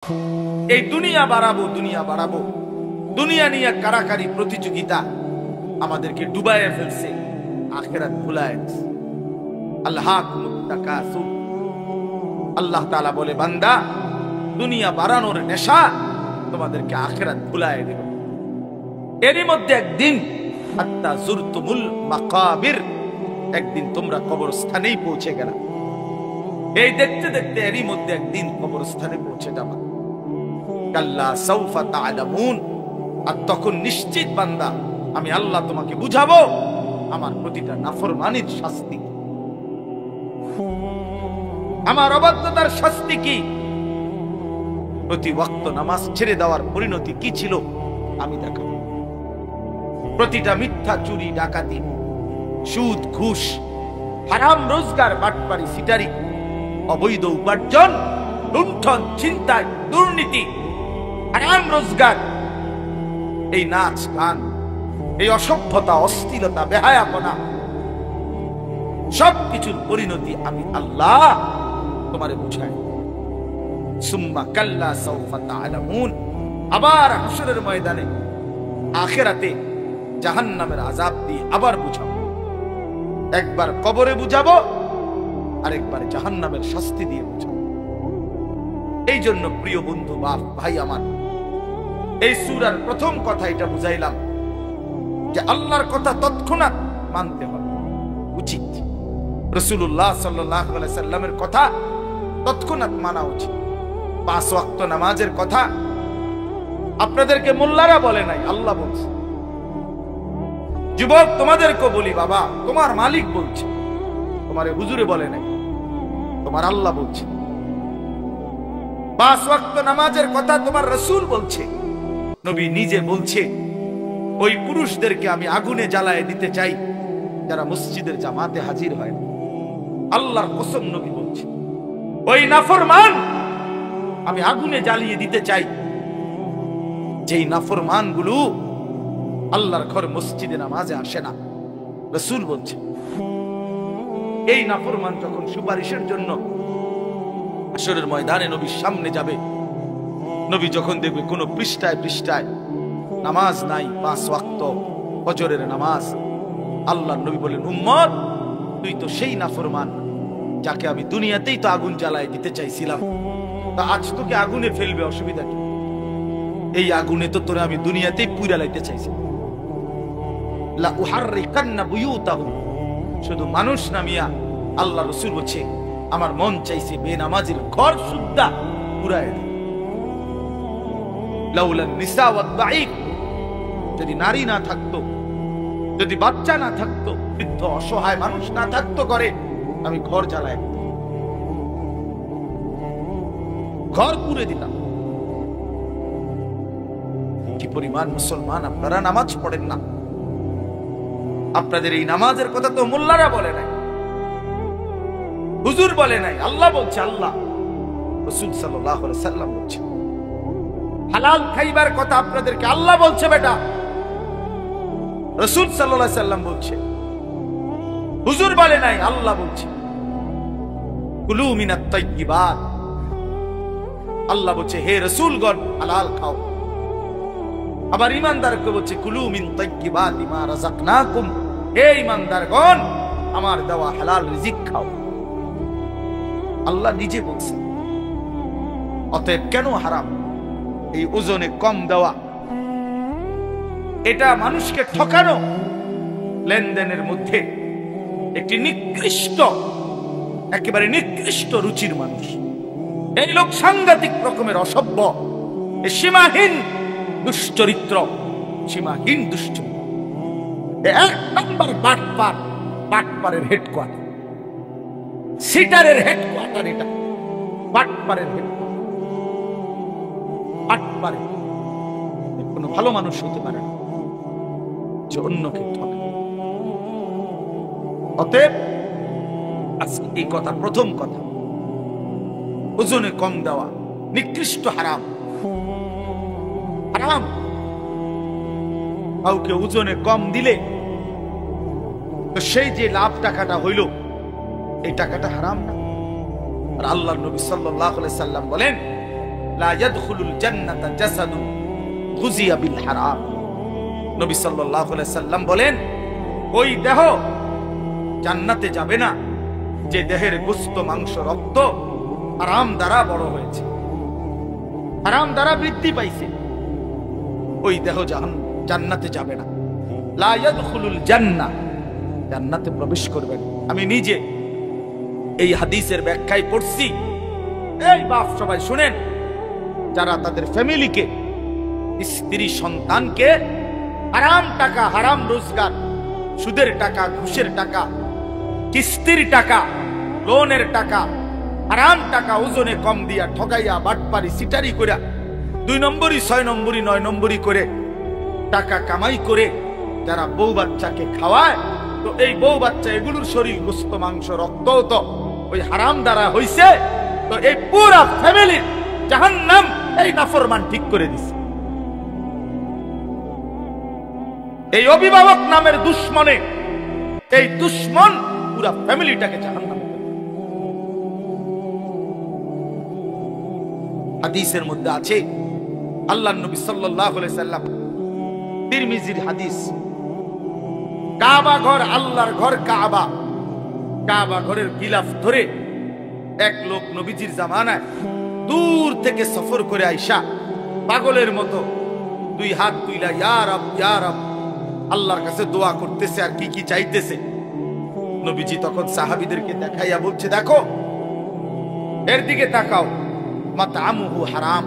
এই দুনিয়া বাড়াবো, দুনিয়া বাড়াবো, দুনিয়া নিয়ে কারাকারি প্রতিযোগিতা আমাদেরকে ডুবাইয়ে ফেলছে, আখিরাত ভুলায় দিছে। আল্লাহকুমুত তাকাসুর, আল্লাহ তাআলা বলে, বান্দা দুনিয়া বাড়ানোর নেশা তোমাদেরকে আখিরাত ভুলায় দেবে। এরই মধ্যে একদিন হাত্তা যুরতুমুল মাকাবির, একদিন তোমরা কবরস্থানেই পৌঁছে গেলা। এই দেখতে দেখতে এরই মধ্যে একদিন কবরস্থানে পৌঁছে যাবা। কাল্লা সাউফা তা'লামুন, আর তখন নিশ্চিত বান্দা আমি আল্লাহ তোমাকে বুঝাবো আমার প্রতিটা নাফরমানির শাস্তি, আমার অবাধ্যতার শাস্তি কি, প্রতি ওয়াক্ত নামাজ ছেড়ে দেওয়ার পরিণতি কি ছিল আমি দেখাবো। প্রতিটা মিথ্যা, চুরি, ডাকাতি, সুদ, ঘুষ, হারাম রোজগার, বাটপারি, সিটারি, অবৈধ উপার্জন, লুণ্ঠন, ছিনতাই, দুর্নীতি, হারাম রোজগার, এই নাচ গান, এই অসভ্যতা, অশ্লীলতা, বেহায়াপনা, সবকিছুর পরিণতি আমি আল্লাহ তোমারে বুঝাই। সুম্মা কাল্লা সাউফা তা'লামুন, আবার হাসরের ময়দানে আখিরাতে জাহান্নামের আযাব দিয়ে আবার বুঝাবো। একবার কবরে বুঝাবো, আরেকবার জাহান্নামের শাস্তি দিয়ে বুঝাবো। এই জন্য প্রিয় বন্ধু, বাপ, ভাই আমার, এই সূরার প্রথম কথা এটা বুঝাইলাম যে আল্লাহর কথা তৎক্ষণাৎ মানতে হবে, উচিত। রাসূলুল্লাহ সাল্লাল্লাহু আলাইহি সাল্লামের কথা তৎক্ষণাৎ মানা উচিত। 5 ওয়াক্ত নামাজের কথা আপনাদেরকে মোল্লারা বলে নাই, আল্লাহ বলছে। যুবক, তোমাদেরকে বলি, বাবা, তোমার মালিক বলছে, তোমারে হুজুরে বলে নাই, তোমার আল্লাহ বলছে। 5 ওয়াক্ত নামাজের কথা তোমার রাসূল বলছে, নবী নিজে বলছে, ওই পুরুষদেরকে আমি আগুনে জ্বালায় দিতে চাই যারা মসজিদের জামাতে হাজির হয় না। আল্লাহর কসম, নবী বলছে, ওই নাফরমান আমি আগুনে জ্বালিয়ে দিতে চাই যেই নাফরমান গুলো আল্লাহর ঘর মসজিদে নামাজে আসে না। রাসূল বলছে, এই নাফরমান যখন সুপারিশের জন্য হাসরের ময়দানে নবীর সামনে যাবে, নবী যখন দেখবে কোন পৃষ্ঠায় পৃষ্ঠায় নামাজ নাই, 5 ওয়াক্ত ফজরের নামাজ, আল্লাহর নবী বলেন, উম্মত, তুই তো সেই নাফরমান যাকে আমি দুনিয়াতেই তো আগুন জ্বালায় দিতে চাইছিলাম, তা আজ তোকে আগুনে ফেলবে, অসুবিধা কি? এই আগুনে তো তোরে আমি দুনিয়াতেই পুইরা লাইতে চাইছি। লা উহাররিকান্না বুয়ুতাহুম, শুধু মানুষ না মিয়া, আল্লাহ রাসূল বলছে, আমার মন চাইছে বেনামাজির ঘর সুদ্ধা পুরায় দিই। লাউলান নিসা ওয়াদ দাঈফ, যদি নারী না থাকতো, যদি বাচ্চা না থাকতো, বৃদ্ধ অসহায় মানুষ না থাকতো ঘরে, আমি ঘর জ্বালায় দিতাম, ঘর পুড়ে দিতাম। কি পরিমাণ মুসলমান আপনারা নামাজ পড়েন না। আপনাদের এই নামাজের কথা তো মোল্লারা বলে নাই, হুজুর বলে নাই, আল্লাহ বলছে। আল্লাহ, রাসূল সাল্লাল্লাহু আলাইহি সাল্লাম বলছে। হালাল খাইবার কথা আপনাদেরকে আল্লাহ বলছে, বেটা, রাসূল সাল্লাল্লাহু আলাইহি সাল্লাম বলছে, হুজুর বলে নাই, আল্লাহ বলছে। কুলু মিনাত তাইয়্যিবাত, আল্লাহ বলছে, হে রাসূলগণ হালাল খাও। আবার ঈমানদারকে বলছে, কুলু মিন তাইয়্যিবাতি মা রাযাকনাকুম, হে ঈমানদারগণ আমার দেওয়া হালাল রিজিক খাও। আল্লাহ নিজে বলছে। অতএব কেন হারাম? এই ওজনে কম দেওয়া, এটা মানুষকে ঠকানো, লেনদেনের মধ্যে একটি নিকৃষ্ট, একেবারে নিকৃষ্ট রুচির মানুষ। এই লোক সাংঘাতিক রকমের অসভ্য, সীমাহীন দুশ্চরিত্র, সীমাহীন দুশ্চরিত্র, 1 নম্বর বাটপার, বাটপারের হেডকোয়ার্টার, সিটারের হেডকোয়ার্টার, এটা বাটপারের হেডকোয়ার্টার। বাটপারে কোনো ভালো মানুষ হতে পারে না যে অন্যকে ঠকে। অতএব আজকে এই কথা, প্রথম কথা, ওজনে কম দেওয়া নিকৃষ্ট, হারাম, হারাম। কাউকে ওজনে কম দিলে তো সেই যে লাভ টাকাটা হইল, এই টাকাটা হারাম না? আর আল্লাহর নবী সাল্লাল্লাহু আলাইহি সাল্লাম বলেন, লা ইয়াদখুলুল জান্নাতা জাসাদুন গুযিয়া বিল হারাম। নবী সাল্লাল্লাহু আলাইহি সাল্লাম বলেন, ওই দেহ জান্নাতে যাবে না যে দেহের গোশত মাংস রক্ত হারাম দ্বারা বড় হয়েছে, হারাম দ্বারা বৃদ্ধি পাইছে। ওই দেহ জান্নাতে যাবে না। লা ইয়াদখুলুল জান্নাহ, জান্নাতে প্রবেশ করবে না। আমি নিজে এই হাদিসের ব্যাখ্যায় পড়ছি। এই বাপ সবাই শুনেন, যারা তাদের ফ্যামিলিকে, স্ত্রী সন্তানকে হারাম টাকা, হারাম রোজগার, সুদের টাকা, ঘুষের টাকা, কিস্তির টাকা, লোনের টাকা, হারাম টাকা ওজনে কম দিয়া ঠকাইয়া বাটপারি সিটারি কইরা 2 নম্বরই 6 নম্বরই 9 নম্বরই করে টাকা কামাই করে যারা বউ বাচ্চাকে খাওয়ায়, তো এই বউ বাচ্চা এগুলোর শরীর গোশত মাংস রক্ত তো ওই হারাম দ্বারা হইছে। তো এই পুরা ফ্যামিলির জাহান্নাম এই নাফরমান ঠিক করে দিছে। এই অভিভাবক নামের দুশ্মনে, এই দুশ্মন পুরা ফ্যামিলিটাকে জাহান্নামে। হাদিসের মধ্যে আছে, আল্লাহর নবী সাল্লাল্লাহু আলাইহি সাল্লাম, তিরমিজির হাদিস, কাবা ঘর আল্লাহর ঘর কাবা, কাবা ঘরের গিলাফ ধরে এক লোক নবীজির জামানায় দূর থেকে সফর করে আইসা পাগলের মতো 2 হাত তুইলা ইয়া রব ইয়া রব আল্লাহর কাছে দোয়া করতেছে আর কি কি চাইতেছে। নবীজি তখন সাহাবীদেরকে দেখাইয়া বলছে, দেখো এর দিকে তাকাও, মাতআমুহু হারাম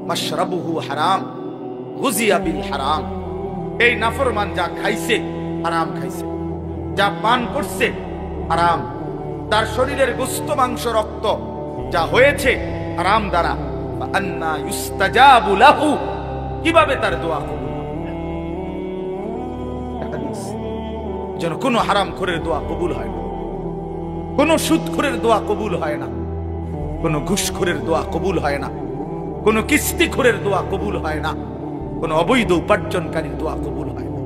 মাশরাবুহু হারাম গুযিয়া বিল হারাম। এই নাফরমান যা খাইছে হারাম খাইছে, যা পান করছে হারাম, তার শরীরের গোশত মাংস রক্ত যা হয়েছে হারাম দ্বারা। আন্না ইউস্তাজাবু লাহু, কিভাবে তার দোয়া কবুল হবে? যেন কোনো হারামখোরের দোয়া কবুল হয় না, কোনো সুদখোরের দোয়া কবুল হয় না, কোনো ঘুষখোরের দোয়া কবুল হয় না, কোনো কিস্তিখোরের দোয়া কবুল হয় না, কোনো অবৈধ উপার্জনকারীর দোয়া কবুল হয় না।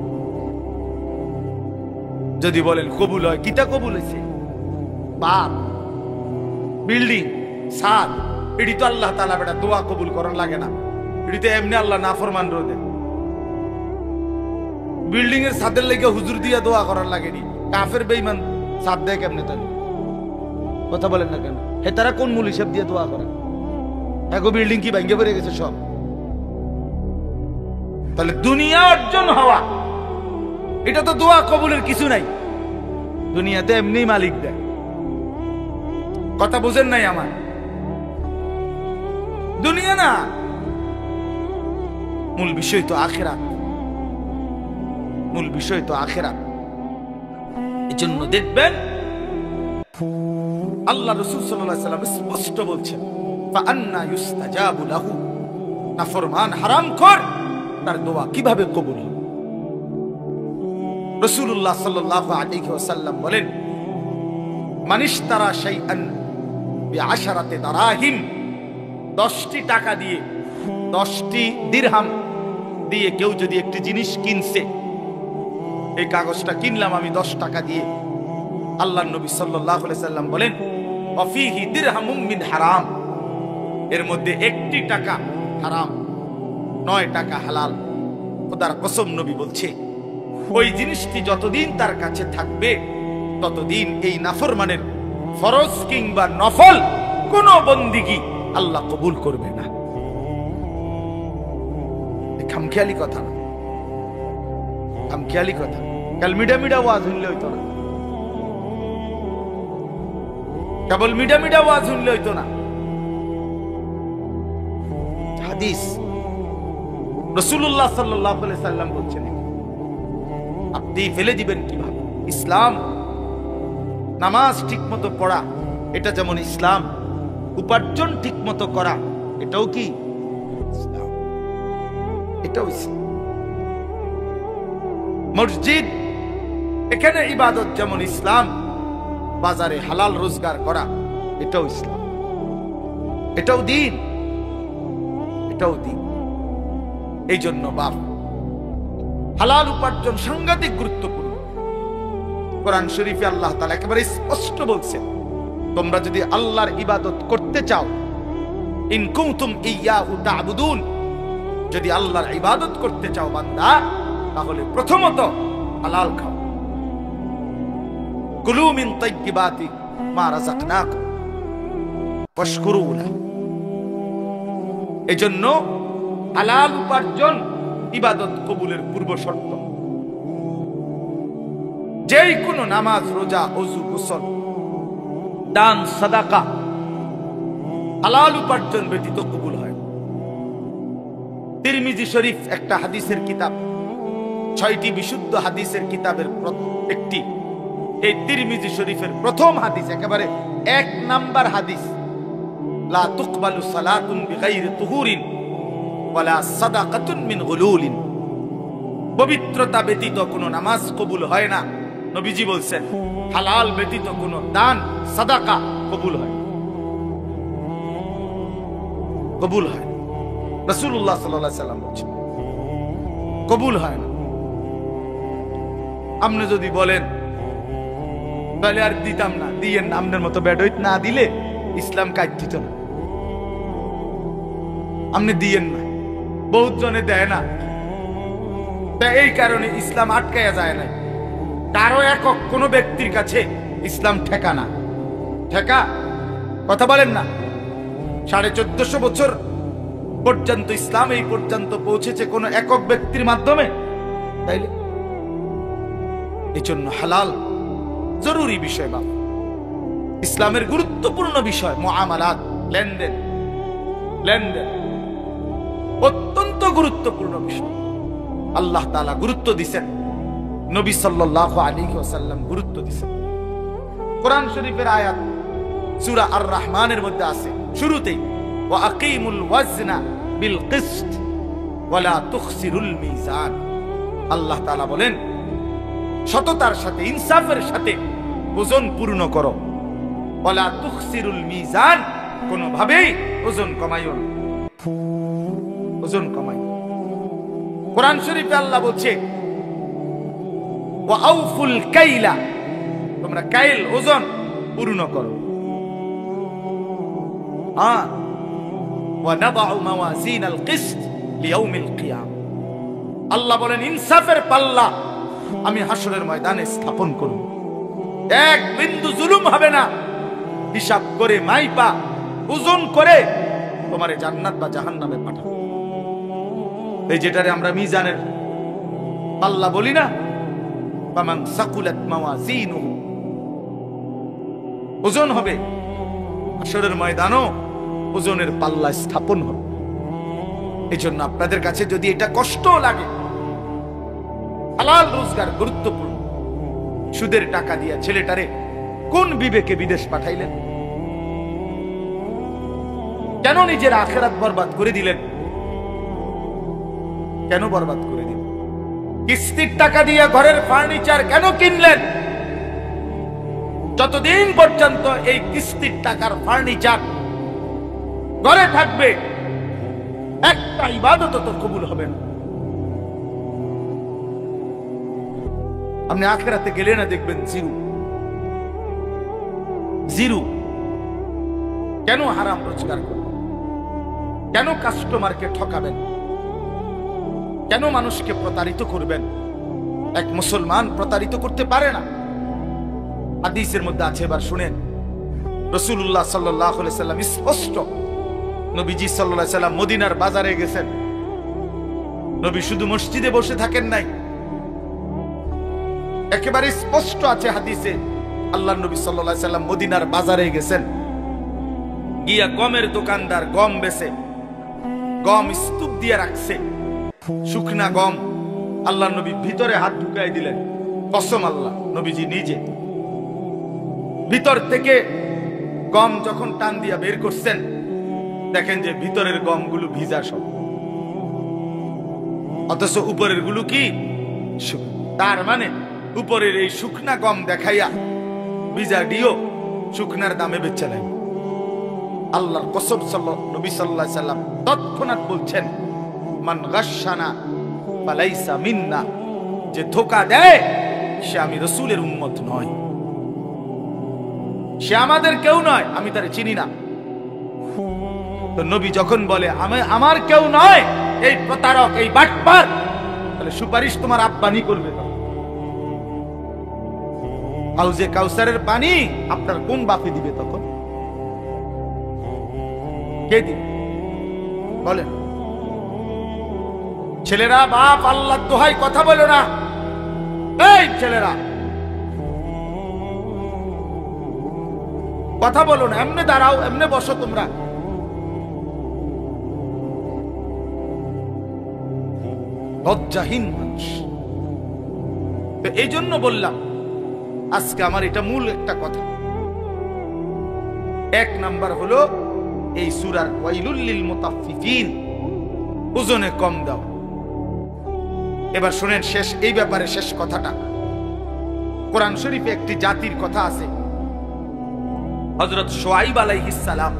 যদি বলেন কবুল হয়, কিটা কবুল হয়েছে? বাপ, বিল্ডিং, ছাদ, এটি তো আল্লাহ তাআলা বেটা দোয়া কবুল করার লাগে না, এটি তো এমনি আল্লাহ নাফরমান রোদে। বিল্ডিং এর ছাদের লেগে হুজুর দিয়া দোয়া করার লাগেনি, কাফের বেঈমান ছাদ দেয় কেমনে? তাহলে কথা বলেন না কেন? হে তারা কোন মূল হিসাব দিয়ে দোয়া করে? এগো বিল্ডিং কি ভেঙে পড়ে গেছে সব? তাহলে দুনিয়া অর্জন হওয়া এটা তো দোয়া কবুলের কিছু নাই, দুনিয়াতে এমনি মালিক দেয়। কথা বুঝেন নাই আমার? দুনিয়া না, মূল বিষয় তো আখিরাত, মূল বিষয় তো আখিরাত। এজন্য দেখবেন আল্লাহ রাসূল সাল্লাল্লাহু আলাইহি ওয়াসাল্লাম স্পষ্ট বলছেন, ফাআন্না ইউস্তাজাবু লাহু, নাফরমান হারামখোর তার দোয়া কিভাবে কবুল হবে? রাসূলুল্লাহ সাল্লাল্লাহু আলাইহি ওয়াসাল্লাম বলেন, মানিশতারা শাইআন বিআশারাতি দারাহিম, 10টি টাকা দিয়ে, 10টি দিরহাম দিয়ে কেউ যদি একটি জিনিস কিনছে, এই কাগজটা কিনলাম আমি 10 টাকা দিয়ে, আল্লাহর নবী সাল্লাল্লাহু আলাইহি সাল্লাম বলেন, ওয়াফিহি দিরহামুম মিন হারাম, এর মধ্যে 1টি টাকা হারাম, 9 টাকা হালাল। খোদার কসম নবী বলছে, ওই জিনিসটি যতদিন তার কাছে থাকবে ততদিন এই নাফরমানের ফরজ কিংবা নফল কোন বন্দিগি আল্লাহ কবুল করবে না। খামখেয়ালি কথা না, খামখেয়ালি কথা। কাল মিডা মিডা ওয়াজ শুনলে হইতো না, কেবল মিডা মিডা ওয়াজ শুনলে হইতো না। হাদিস রাসূলুল্লাহ সাল্লাল্লাহু আলাইহি সাল্লাম বলছেন, আপনি ফেলে দিবেন কিভাবে? ইসলাম, নামাজ ঠিকমতো পড়া এটা যেমন ইসলাম, উপার্জন ঠিকমতো করা এটাও কি ইসলাম, এটাও ইসলাম। মসজিদ, এখানে ইবাদত যেমন ইসলাম, বাজারে হালাল রোজগার করা এটাও ইসলাম, এটাও দ্বীন, এটাও দ্বীন। এই জন্য বাপ, হালাল উপার্জন সাংঘাতিক গুরুত্বপূর্ণ। কোরআন শরীফে আল্লাহ তাআলা একেবারে স্পষ্ট বলছেন, তোমরা যদি আল্লাহর ইবাদত করতে চাও, ইন কুনতুম ইয়াহু তা'বুদুন, যদি আল্লাহর ইবাদত করতে চাও বান্দা, তাহলে প্রথমত হালাল খাও। কুলু মিন তাইয়্যিবাতি মা রাযাকনাকুম ওয়াশকুরু লাহু। এজন্য হালাল উপার্জন ইবাদত কবুলের পূর্ব শর্ত। যেই কোনো নামাজ, রোজা, ওযু, গোসল, দান, সাদাকা হালাল উপার্জন ব্যতীত কবুল হয়। তিরমিজি শরীফ একটা হাদিসের কিতাব, 6টি বিশুদ্ধ হাদিসের কিতাবের একটি। এই তিরমিজি শরীফের প্রথম হাদিস, একেবারে 1 নাম্বার হাদিস, লা তুকবালু সালাতুন বিগাইরি তুহুরিন ওয়ালা সাদাকাতুন মিন গুলুলিন। পবিত্রতা ব্যতীত কোনো নামাজ কবুল হয় না। নবীজি বলছেন হালাল ব্যতীত কোনো দান, সাদাকা কবুল হয়, কবুল হয়। রাসূলুল্লাহ সাল্লাল্লাহু আলাইহি সাল্লাম বলেছেন কবুল হয় না। আপনি যদি বলেন তাহলে আর দিতাম না, দিয়েন না, আপনার মতো বেডইত না দিলে ইসলাম কাজ দিত না। আপনি দিয়েন না, বহুত জনে দেয় না, তাই এই কারণে ইসলাম আটকায়া যায় না। কারো একক কোন ব্যক্তির কাছে ইসলাম ঠেকা না, ঠেকা কথা বলেন না। 1450 বছর পর্যন্ত ইসলাম এই পর্যন্ত পৌঁছেছে কোন একক ব্যক্তির মাধ্যমে, তাইলে এই জন্য হালাল জরুরি বিষয়। বাপ ইসলামের গুরুত্বপূর্ণ বিষয় মুআমালাত, লেনদেন, লেনদেন অত্যন্ত গুরুত্বপূর্ণ বিষয়। আল্লাহ তাআলা গুরুত্ব দিয়েছেন, নবী সাল্লাল্লাহু আলাইহি ওয়াসাল্লাম গুরুত্ব দিয়েছেন। কোরআন শরীফের আয়াত সূরা আর রহমানের মধ্যে আছে শুরুতেই, ওয়া আকিমুল ওয়াজনা বিল কিসত ওয়া লা তুখসিরুল মিজান। আল্লাহ তাআলা বলেন সততার সাথে, ইনসাফের সাথে ওজন পূর্ণ করো। ওয়া লা তুখসিরুল মিজান, কোনোভাবেই ওজন কমাইও না, ওজন কমাইও। কোরআন শরীফে আল্লাহ বলছে ওয়া আউফুল কাইলা, তোমরা কাইল ওজন পূর্ণ করো। ওয়া নাদাউ মাওয়াজিনাল কিসত লিয়াউমিল কিয়াম। আল্লাহ বলেন ইনসাফের পাল্লা আমি হাসরের ময়দানে স্থাপন করব, এক বিন্দু জুলুম হবে না। হিসাব করে, মাইপা ওজন করে তোমারে জান্নাত বা জাহান্নামে পাঠাবো। এই যেটারে আমরা মিজানের পাল্লা বলি না, ফামান সাকুলাত মাওয়াজিনুহু, ওজন হবে হাসরের ময়দানও ওজনের পাল্লা স্থাপন হবে। এই জন্য আপনাদের কাছে যদি এটা কষ্ট লাগে, হালাল রোজগার গুরুত্বপূর্ণ। সুদের টাকা দিয়া ছেলেটারে কোন বিবেকে বিদেশ পাঠাইলেন? কেন নিজের আখিরাত বরবাদ করে দিলেন? কেন বরবাদ করে দিলেন? কিস্তির টাকা দিয়ে ঘরের ফার্নিচার কেন কিনলেন? যতদিন পর্যন্ত এই কিস্তির টাকার ফার্নিচার ঘরে থাকবে, একটা ইবাদত তো কবুল হবে না। আপনি আখিরাতে গেলে না দেখবেন জিরো, জিরো। কেন হারাম রোজগার করবেন? কেন কাস্টমারকে ঠকাবেন? কেন মানুষকে প্রতারিত করবেন? এক মুসলমান প্রতারিত করতে পারে না। হাদিসের মধ্যে আছে, এবার শুনেন। রাসূলুল্লাহ সাল্লাল্লাহু আলাইহি সাল্লাম স্পষ্ট, নবীজি সাল্লাল্লাহু আলাইহি সাল্লাম মদিনার বাজারে গেছেন। নবী শুধু মসজিদে বসে থাকেন নাই, একেবারে স্পষ্ট আছে হাদিসে, আল্লাহর নবী সাল্লাল্লাহু আলাইহি সাল্লাম মদিনার বাজারে গেছেন, গিয়া গমের দোকানদার গম বেচে, গম স্তূপ দিয়ে রাখছে, শুকনা গম। আল্লাহর নবী ভিতরে হাত ঢুকাই দিলেন, কসম আল্লাহ, নবীজি নিজে ভিতর থেকে গম যখন টান দিয়া বের করছেন, দেখেন যে ভিতরের গমগুলো ভিজা সব, অথচ উপরের গুলো কি? তার মানে উপরের এই শুকনা গম দেখাইয়া ভিজা ডিও শুকনার দামে বেচে নেয়। আল্লাহর কসম, নবী সাল্লাল্লাহু আলাইহি সাল্লাম তৎক্ষণাৎ বলছেন, মান গাশশানা ফালাইসা মিন্না, যে ধোঁকা দেয় সে আমি রাসূলের উম্মত নয়, সে আমাদের কেউ নয়, আমি তারে চিনি না। তো নবী যখন বলে আমার কেউ নয়, এই প্রতারক, এই বাটপার, তাহলে সুপারিশ তোমার আব্বানি করবে। হাউজে কাউসারের পানি আপনার কোন বাপে দিবে তখন? কে দিবে বলেন? ছেলেরা, বাপ আল্লাহ দোহাই কথা বলো না। এই ছেলেরা কথা বলো না, এমনে দাঁড়াও, এমনে বসো তোমরা। লজ্জাহীন মানুষ। তো এই জন্য বললাম আজকে আমার এটা মূল একটা কথা। এক নাম্বার হলো এই সূরার ওয়াইলুল লিল মুতাফফিফিন, ওজনে কম দাও। এবার শুনেন শেষ, এই ব্যাপারে শেষ কথাটা। কোরআন শরীফে একটি জাতির কথা আছে, হযরত শুআইব আলাইহিস সালাম।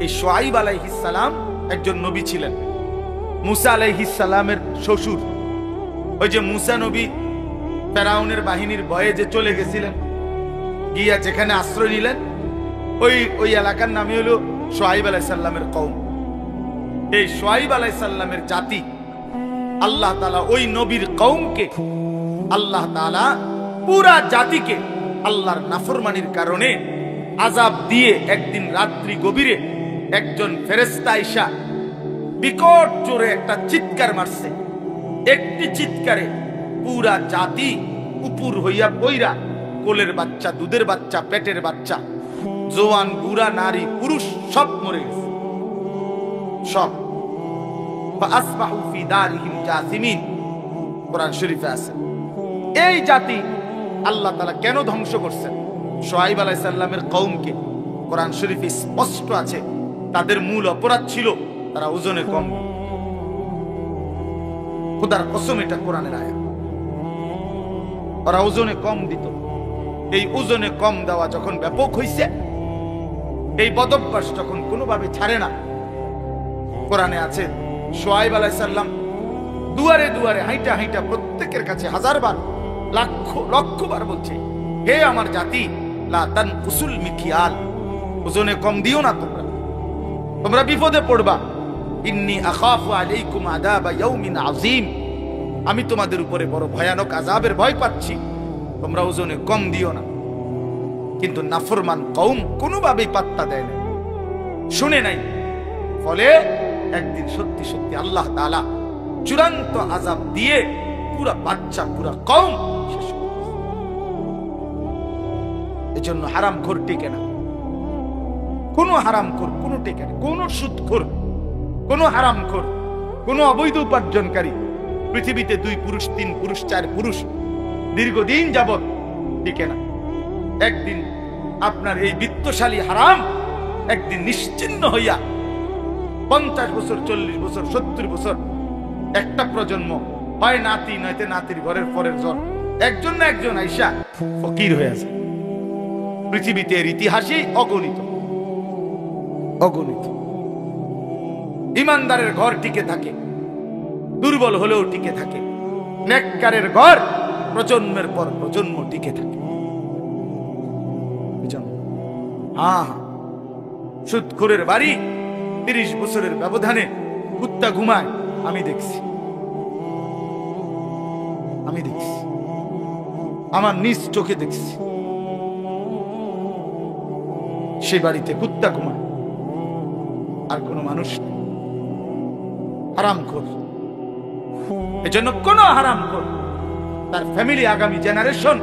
এই শুআইব আলাইহিস সালাম একজন নবী ছিলেন, মুসা আলাইহিস সালামের শ্বশুর। ওই যে মুসা নবী ফেরাউনের বাহিনীর ভয়ে যে চলে গেছিলেন, গিয়া যেখানে আশ্রয় নিলেন, ওই এলাকার নামই হলো শুআইব আলাইহিস সালামের কওম। এই শুআইব আলাইহিস সালামের জাতি, আল্লাহ তাআলা ওই নবীর কওমকে, আল্লাহ তাআলা পুরা জাতিকে আল্লাহর নাফরমানির কারণে আযাব দিয়ে একদিন রাত্রি গভীরে একজন ফেরেশতা আইসা বিকট জোরে একটা চিৎকার মারছে। একটি চিৎকারে পুরা জাতি উপর হইয়া পইরা, কোলের বাচ্চা, দুধের বাচ্চা, পেটের বাচ্চা, জওয়ান, বুড়া, নারী, পুরুষ সব মরে গেছে, সব। ফাসবাহু ফি দারিহিম জাসিমিন, কোরআন শরীফে আছে। এই জাতি আল্লাহ তাআলা কেন ধ্বংস করছেন? শুআইব আলাইহিস সালামের কওমকে কোরআন শরীফে স্পষ্ট আছে, তাদের মূল অপরাধ ছিল তারা ওজনে কম। খোদার কসম, এটা কোরআনের আয়াত। ওরা ওজনে কম দিত। এই ওজনে কম দেওয়া যখন ব্যাপক হইছে, এই বদভ্যাস যখন কোনোভাবে ছাড়ে না, কোরআনে আছে শুআইব আলাইহিস সালাম দুয়ারে দুয়ারে হাইটা হাইটা প্রত্যেকের কাছে হাজারবার, লক্ষবার বলছে, হে আমার জাতি, লা তানকুসুল মিকিয়াল, ওজনে কম দিও না, তোমরা বিপদে পড়বা। ইন্নী আখাফু আলাইকুম আযাবা ইয়াউমিন আযীম, আমি তোমাদের উপরে বড় ভয়ানক আযাবের ভয় পাচ্ছি, তোমরা ওজনে কম দিও না। কিন্তু নাফরমান কওম কোনোভাবেই পাত্তা দেয় না, শুনে নাই। ফলে একদিন সত্যি সত্যি আল্লাহ তাআলা চূড়ান্ত আযাব দিয়ে পুরা বাচ্চা, পুরা কওম শেষ করে দিয়েছে। এজন্য হারামখোর টিকে না, কোন হারামখোর কোন টিকে না, কোন সুদখোর, কোন হারামখোর, কোন অবৈধ উপার্জনকারী পৃথিবীতে 2 পুরুষ, 3 পুরুষ, 4 পুরুষ দীর্ঘদিন যাবৎ টিকে না। একদিন আপনার এই বিত্তশালী হারাম একদিন নিশ্চিহ্ন হইয়া 50 বছর, 40 বছর, 70 বছর, একটা প্রজন্ম, হয় নাতি নয়তো নাতির ঘরের পরের জন, একজন না একজন আইসা ফকির হয়ে আছে। পৃথিবীতে এর ইতিহাসই অগণিত, অগণিত। ইমানদারের ঘর টিকে থাকে, দুর্বল হলেও টিকে থাকে। নেককারের ঘর প্রজন্মের পর প্রজন্ম টিকে থাকে। সুদখোরের বাড়ি 30 বছরের ব্যবধানে কুত্তা ঘুমায়, আমি দেখছি, আমার নিজ চোখে দেখছি। সেই বাড়িতে কুত্তা ঘুমায়, আর কোনো মানুষ নেই। হারামখোর। এজন্য কোন হারামখোর তার ফ্যামিলি, আগামী জেনারেশন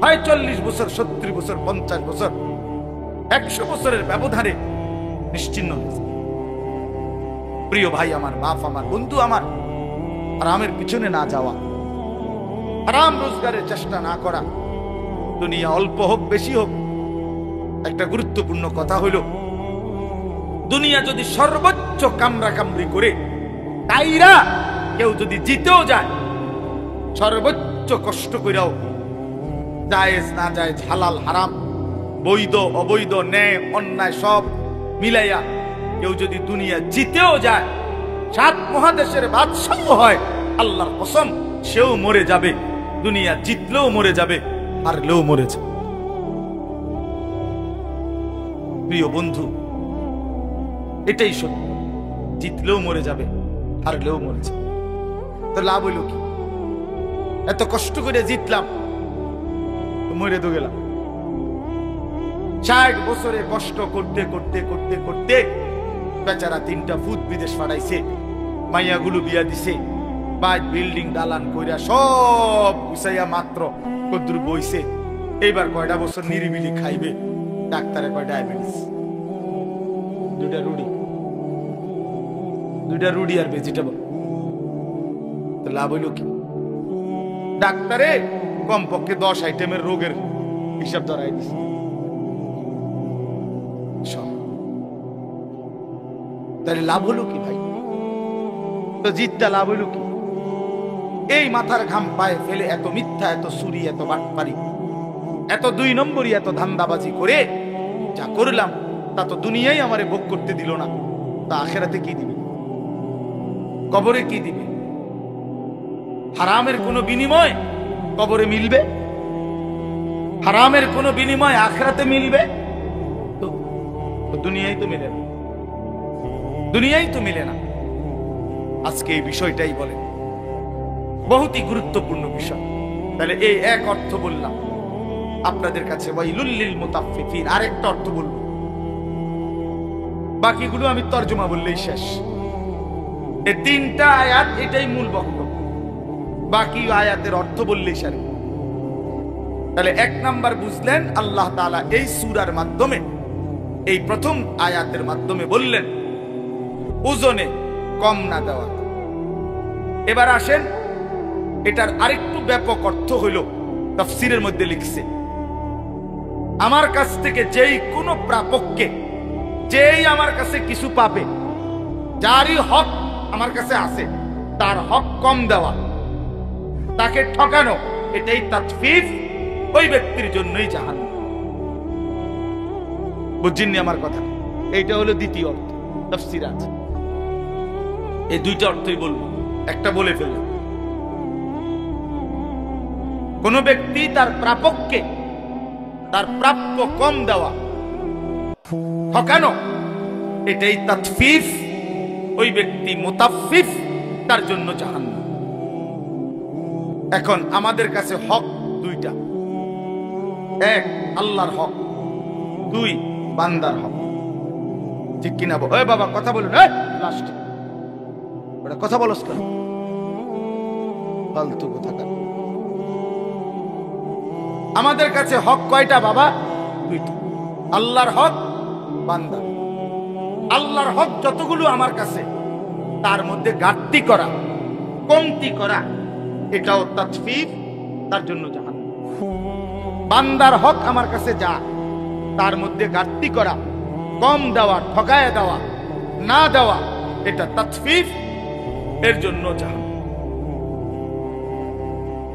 হয় 40 বছর, 70 বছর, 50 বছর, 100 বছরের ব্যবধানে নিশ্চিহ্ন হয়েছে। প্রিয় ভাই আমার, বাপ আমার, বন্ধু আমার, হারামের পিছনে না যাওয়া, হারাম রোজগারের চেষ্টা না করা, দুনিয়া অল্প হোক বেশি হোক। একটা গুরুত্বপূর্ণ কথা হইল, দুনিয়া যদি সর্বোচ্চ কামরা কামড়ি করে তাইরা কেউ যদি জিতেও যায়, সর্বোচ্চ কষ্ট কইরাও, জায়েজ না জায়েজ, হালাল হারাম, বৈধ অবৈধ, ন্যায় অন্যায় সব মিলাইয়া কেউ যদি দুনিয়া জিতেও যায়, 7 মহাদেশের বাদশাহ হয়, আল্লাহর কসম সেও মরে যাবে। দুনিয়া জিতলেও মরে যাবে, হারলেও মরে যাবে। প্রিয় বন্ধু, এটাই সত্য। জিতলেও মরে যাবে, হারলেও মরে যাবে। তো লাভ হইল কি? এত কষ্ট করে জিতলাম, মরে তো গেলাম। 60 বছরে কষ্ট করতে করতে করতে করতে বেচারা 3টা ফুট বিদেশ পাঠাইছে, মাইয়াগুলো বিয়া দিছে, বাড়ি বিল্ডিং দালান কইরা সব গুছাইয়া মাত্র কদ্দুর বইছে। এইবার কয়টা বছর নিরিবিলি খাইবে, ডাক্তারে কয় ডায়াবেটিস, 2টা রুটি আর ভেজিটেবল। তো লাভ হইল কি? ডাক্তারে কমপক্ষে 10 আইটেমের রোগের হিসাব ধরাই দিছে। তাহলে লাভ হলো কি ভাই? তো জিতটা লাভ হইল কি? এই মাথার ঘাম পায়ে ফেলে এত মিথ্যা, এত চুরি, এত বাটপারি, এত 2 নম্বরই, এত ধান্দাবাজি করে যা করলাম তা তো দুনিয়ায় আমারে ভোগ করতে দিল না, তা আখেরাতে কি দিবে? কবরে কি দিবে? হারামের কোনো বিনিময় কবরে মিলবে? হারামের কোনো বিনিময় আখেরাতে মিলবে? তো দুনিয়ায় তো মিলে না, দুনিয়ায় তো মিলে না। আজকে এই বিষয়টাই বলেন, বহুতই গুরুত্বপূর্ণ বিষয়। তাহলে এই এক অর্থ বললাম আপনাদের কাছে, ওয়াইলুল লিল মুতাফফিফিন। আরেকটা অর্থ বলবো, বাকিগুলো আমি তরজমা বললেই শেষ। এই 3টা আয়াত, এটাই মূল বক্তব্য, বাকি আয়াতের অর্থ বললেই সারে। তাহলে 1 নাম্বার বুঝলেন, আল্লাহ তাআলা এই সূরার মাধ্যমে, এই প্রথম আয়াতের মাধ্যমে বললেন ওজনে কম না দেওয়া। এবার আসেন, এটার আরেকটু ব্যাপক অর্থ হইল তাফসীরের মধ্যে লিখছে, আমার কাছ থেকে যেই কোনো প্রাপককে, যেই আমার কাছে কিছু পাবে, যারই হক আমার কাছে আছে, তার হক কম দেওয়া, তাকে ঠকানো, এটাই তাতফিফ, ওই ব্যক্তির জন্যই জাহান্নাম। বুঝছেননি আমার কথা? এইটা হলো দ্বিতীয় অর্থ, তাফসীর আছে। এই 2টা অর্থই বলবো, একটা বলে ফেললাম। কোন ব্যক্তি তার প্রাপককে তার প্রাপ্য কম দেওয়া, ঠকানো, এটাই তাতফিফ, ওই ব্যক্তি মুতাফফিফ, তার জন্য জাহান্নাম। এখন আমাদের কাছে হক 2টা, 1 আল্লাহর হক, 2 বান্দার হক। ঠিক কিনা? ওই বাবা কথা বলুন, লাস্ট ওটা কথা বলস কেন? ফালতু কথা কেন? আমাদের কাছে হক কয়টা বাবা? 2টা, আল্লাহর হক, বান্দার। আল্লাহর হক যতগুলো আমার কাছে, তার মধ্যে ঘাটতি করা, কমতি করা, এটাও তাতফিফ, তার জন্য জাহান্নাম। বান্দার হক আমার কাছে যা, তার মধ্যে ঘাটতি করা, কম দেওয়া, ঠকায় দেওয়া, না দেওয়া, এটা তাতফিফ, এর জন্য জাহান্নাম।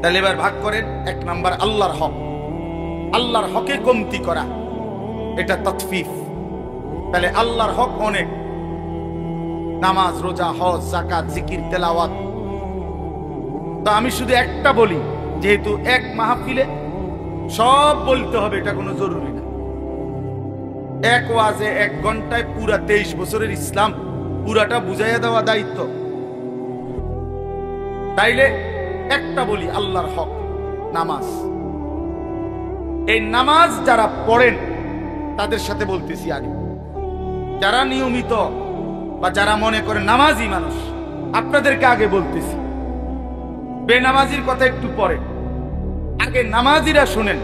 তাহলে এবার ভাগ করেন। 1 নাম্বার আল্লাহর হক, আল্লাহর হকে কমতি করা, এটা তাতফিফ। তাহলে আল্লাহর হক অনেক, নামাজ, রোজা, হজ, যাকাত, জিকির, তেলাওয়াত। তো আমি শুধু একটা বলি, যেহেতু এক মাহফিলে সব বলতে হবে এটা কোনো জরুরি না। এক ওয়াজে 1 ঘন্টায় পুরা 23 বছরের ইসলাম পুরাটা বুঝাইয়া দেওয়া দায়িত্ব। তাইলে একটা বলি, আল্লাহর হক নামাজ। এই নামাজ যারা পড়েন তাদের সাথে বলতেছি আগে, যারা নিয়মিত বা যারা মনে করে নামাজি মানুষ, আপনাদেরকে আগে বলতেছি। বেনামাজির কথা একটু পরে, আগে নামাজিরা শুনেন।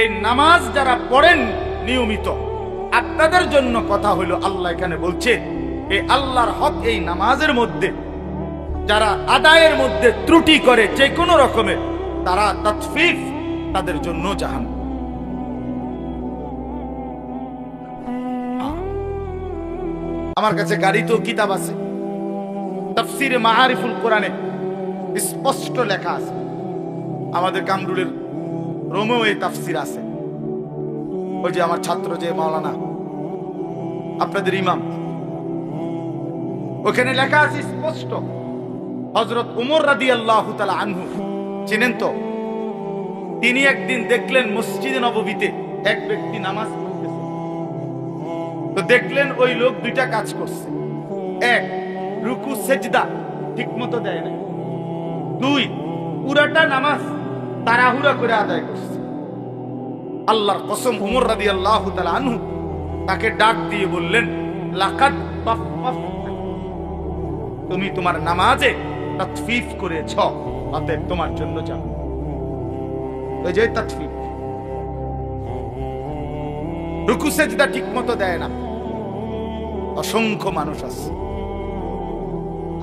এই নামাজ যারা পড়েন নিয়মিত, আপনাদের জন্য কথা হলো, আল্লাহ এখানে বলছে এই আল্লাহর হক এই নামাজের মধ্যে যারা আদায়ের মধ্যে ত্রুটি করে যে কোনো রকমের, তারা তাতফিফ, তাদের জন্য জাহান্নাম। আমার কাছে গাড়িতেও কিতাব আছে, তাফসীরে মাআরিফুল কোরআনে স্পষ্ট লেখা আছে। আমাদের কামরুলের রোমেও এই তাফসীর আছে। ওই যে আমার ছাত্র যে মাওলানা, আপনাদের ইমাম, ওখানে লেখা আছে স্পষ্ট, হযরত উমর রাদিয়াল্লাহু তাআলা আনহু, চিনেন তো? তিনি একদিন দেখলেন মসজিদে নববীতে এক ব্যক্তি নামাজ পড়তেছে। তো দেখলেন ওই লোক দুইটা কাজ করছে। এক, রুকু সেজদা ঠিক মতো দেয় না। দুই, পুরাটা নামাজ তাড়াহুড়া করে আদায় করছে। আল্লাহর কসম, উমর রাদিয়াল্লাহু তাআলা আনহু তাকে ডাক দিয়ে বললেন, লাকাদ তাফফাফতা, তুমি তোমার নামাজে তাতফিফ করেছ, অতএব তোমার জন্য যাও। ওই যে তাতফিফ, রুকু সেজদা ঠিক মতো দেয় না। অসংখ্য মানুষ আছে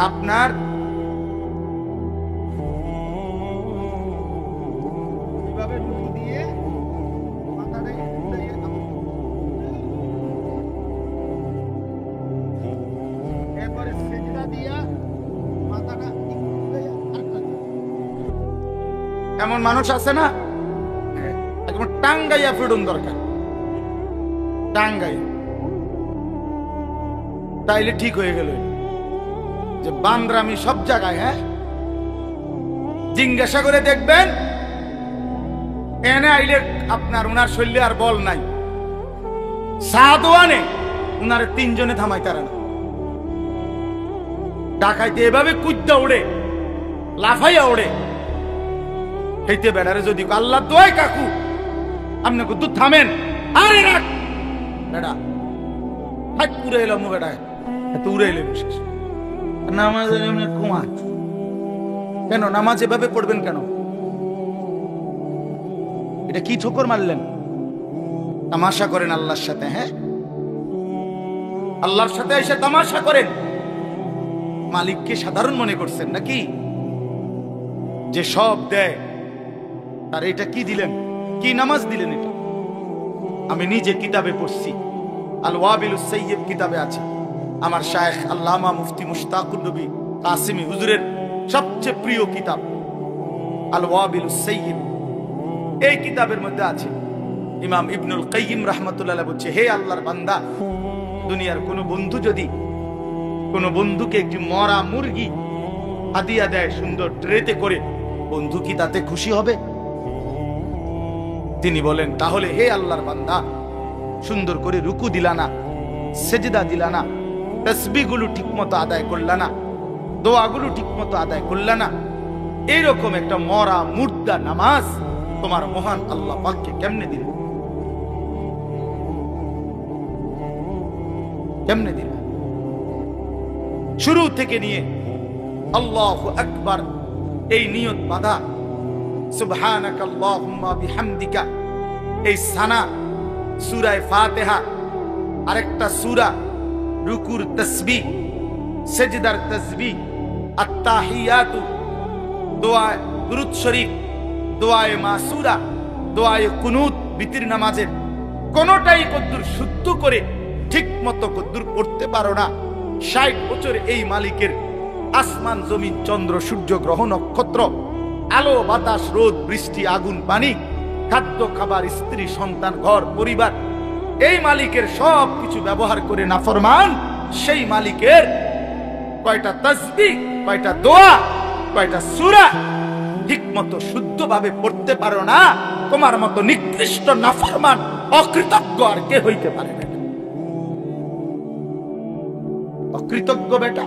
আপনার কিভাবে রুকু দিয়ে মাথাটা উঠাইয়ে এরপরে সেজদা দিয়া মাথাটা উঠাইয়া আটকা দেয়। এমন মানুষ আছে না? একদম টাঙ্গাইয়া ফিরুন দরকার, টাঙ্গাইয়া, তাইলে ঠিক হয়ে গেল। যে বান্দরামি সব জায়গায়। হ্যাঁ, জিজ্ঞাসা করে দেখবেন, এনে আইলে আপনার উনার শৈলী আর বল নাই, সাদওয়ানে উনারে তিনজনে থামাইতারে না। ডাকাইতে এভাবে কুদ্দা ওড়ে, লাফাইয়া ওড়ে। হেইতে বেড়ারে যদি আল্লাহ দোয়াই কাকু আপনি কুদ্দু থামেন, আরে রাখ বেড়া, হাত পুরে এলাম বেড়ায় এত উড়ে এলে বিশেষ নামাজ কুমা কেন? নামাজ এভাবে পড়বেন কেন? এটা কি ঠোকর মারলেন? তামাশা করেন আল্লাহর সাথে। হ্যাঁ, আল্লাহর সাথে এসে তামাশা করেন। মালিককে সাধারণ মনে করছেন নাকি? যে সব দেয় তার এটা কি দিলেন? কি নামাজ দিলেন? এটা আমি নিজে কিতাবে পড়ছি, আল ওয়াবিলুস সাইয়্যিব কিতাবে আছে। আমার শায়েখ আল্লামা মুফতি মুশতাকুর নবী কাসিমি হুজুরের সবচেয়ে প্রিয় কিতাব আল ওয়াবিলুস সাইয়্যিব। এই কিতাবের মধ্যে আছে, ইমাম ইবনুল কাইয়িম রাহমাতুল্লাহ আলাইহি বলছে, হে আল্লাহর বান্দা, দুনিয়ার কোন বন্ধু যদি কোন বন্ধুকে একটি মরা মুরগি হাদিয়া দেয় সুন্দর ট্রেতে করে, বন্ধু কি তাতে খুশি হবে? তিনি বলেন, তাহলে হে আল্লাহর বান্দা, সুন্দর করে রুকু দিলা না, সেজদা দিলা না, তাসবিহগুলো ঠিকমতো আদায় করলা না, দোয়াগুলো ঠিকমতো আদায় করলা না, এইরকম একটা মরা মুর্দা নামাজ তোমার মহান আল্লাহ পাককে কেমনে দিল? কেমনে দিল? শুরু থেকে নিয়ে আল্লাহু আকবার এই নিয়ত বাঁধা, সুবহানাকা আল্লাহুম্মা বিহামদিকা, এই সানা, সূরা ফাতিহা, আরেকটা সূরা, রুকুর তাসবিহ, সেজদার তাসবিহ, আত-তাহিয়াতু, দোয়া দুরূদ শরীফ, দোয়ায়ে মাসুরা, দোয়ায়ে কুনুত, বিতির নামাজের কোনটাই কদ্দুর শুদ্ধ করে ঠিক মতো কদ্দুর পড়তে পারো না। ৬০ বছর এই মালিকের আসমান জমিন চন্দ্র সূর্য গ্রহ নক্ষত্র, আলো বাতাস রোদ বৃষ্টি আগুন পানি, খাদ্য খাবার স্ত্রী সন্তান ঘর পরিবার, এই মালিকের সব কিছু ব্যবহার করে নাফরমান সেই মালিকের কয়টা তাসবিহ, কয়টা দোয়া, কয়টা সূরা ঠিক মতো শুদ্ধভাবে পড়তে পারো না। তোমার মতো নিকৃষ্ট নাফরমান অকৃতজ্ঞ আর কে হইতে পারে না? অকৃতজ্ঞ বেটা।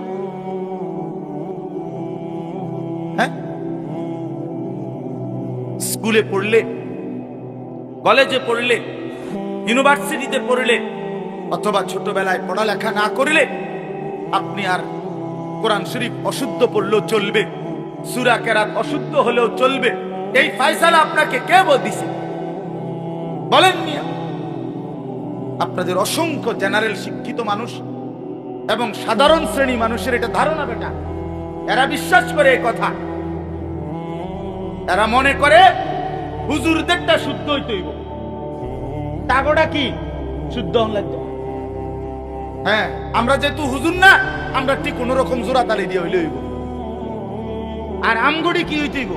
হ্যাঁ, স্কুলে পড়লে, কলেজে পড়লে, ইউনিভার্সিটিতে পড়লে, অথবা ছোটবেলায় পড়ালেখা না করলে আপনি আর কোরআন শরীফ অশুদ্ধ পড়লেও চলবে, সূরা কেরাত অশুদ্ধ হলেও চলবে। এই ফয়সালা আপনাকে কে বলছে? বলেন মিয়া। আপনাদের অসংখ্য জেনারেল শিক্ষিত মানুষ এবং সাধারণ শ্রেণী মানুষের এটা ধারণা বেটা, এরা বিশ্বাস করে এই কথা। এরা মনে করে হুজুরদেরটা শুদ্ধ হইতে হইব, টাগোটা কি শুদ্ধ লাগতো। হ্যাঁ, আমরা যেহেতু হুজুর না, আমরা ঠিক কোন রকম জোড়া তালি দিয়ে হইলে হইব। আর আমগড়ি কি হইতে হইব?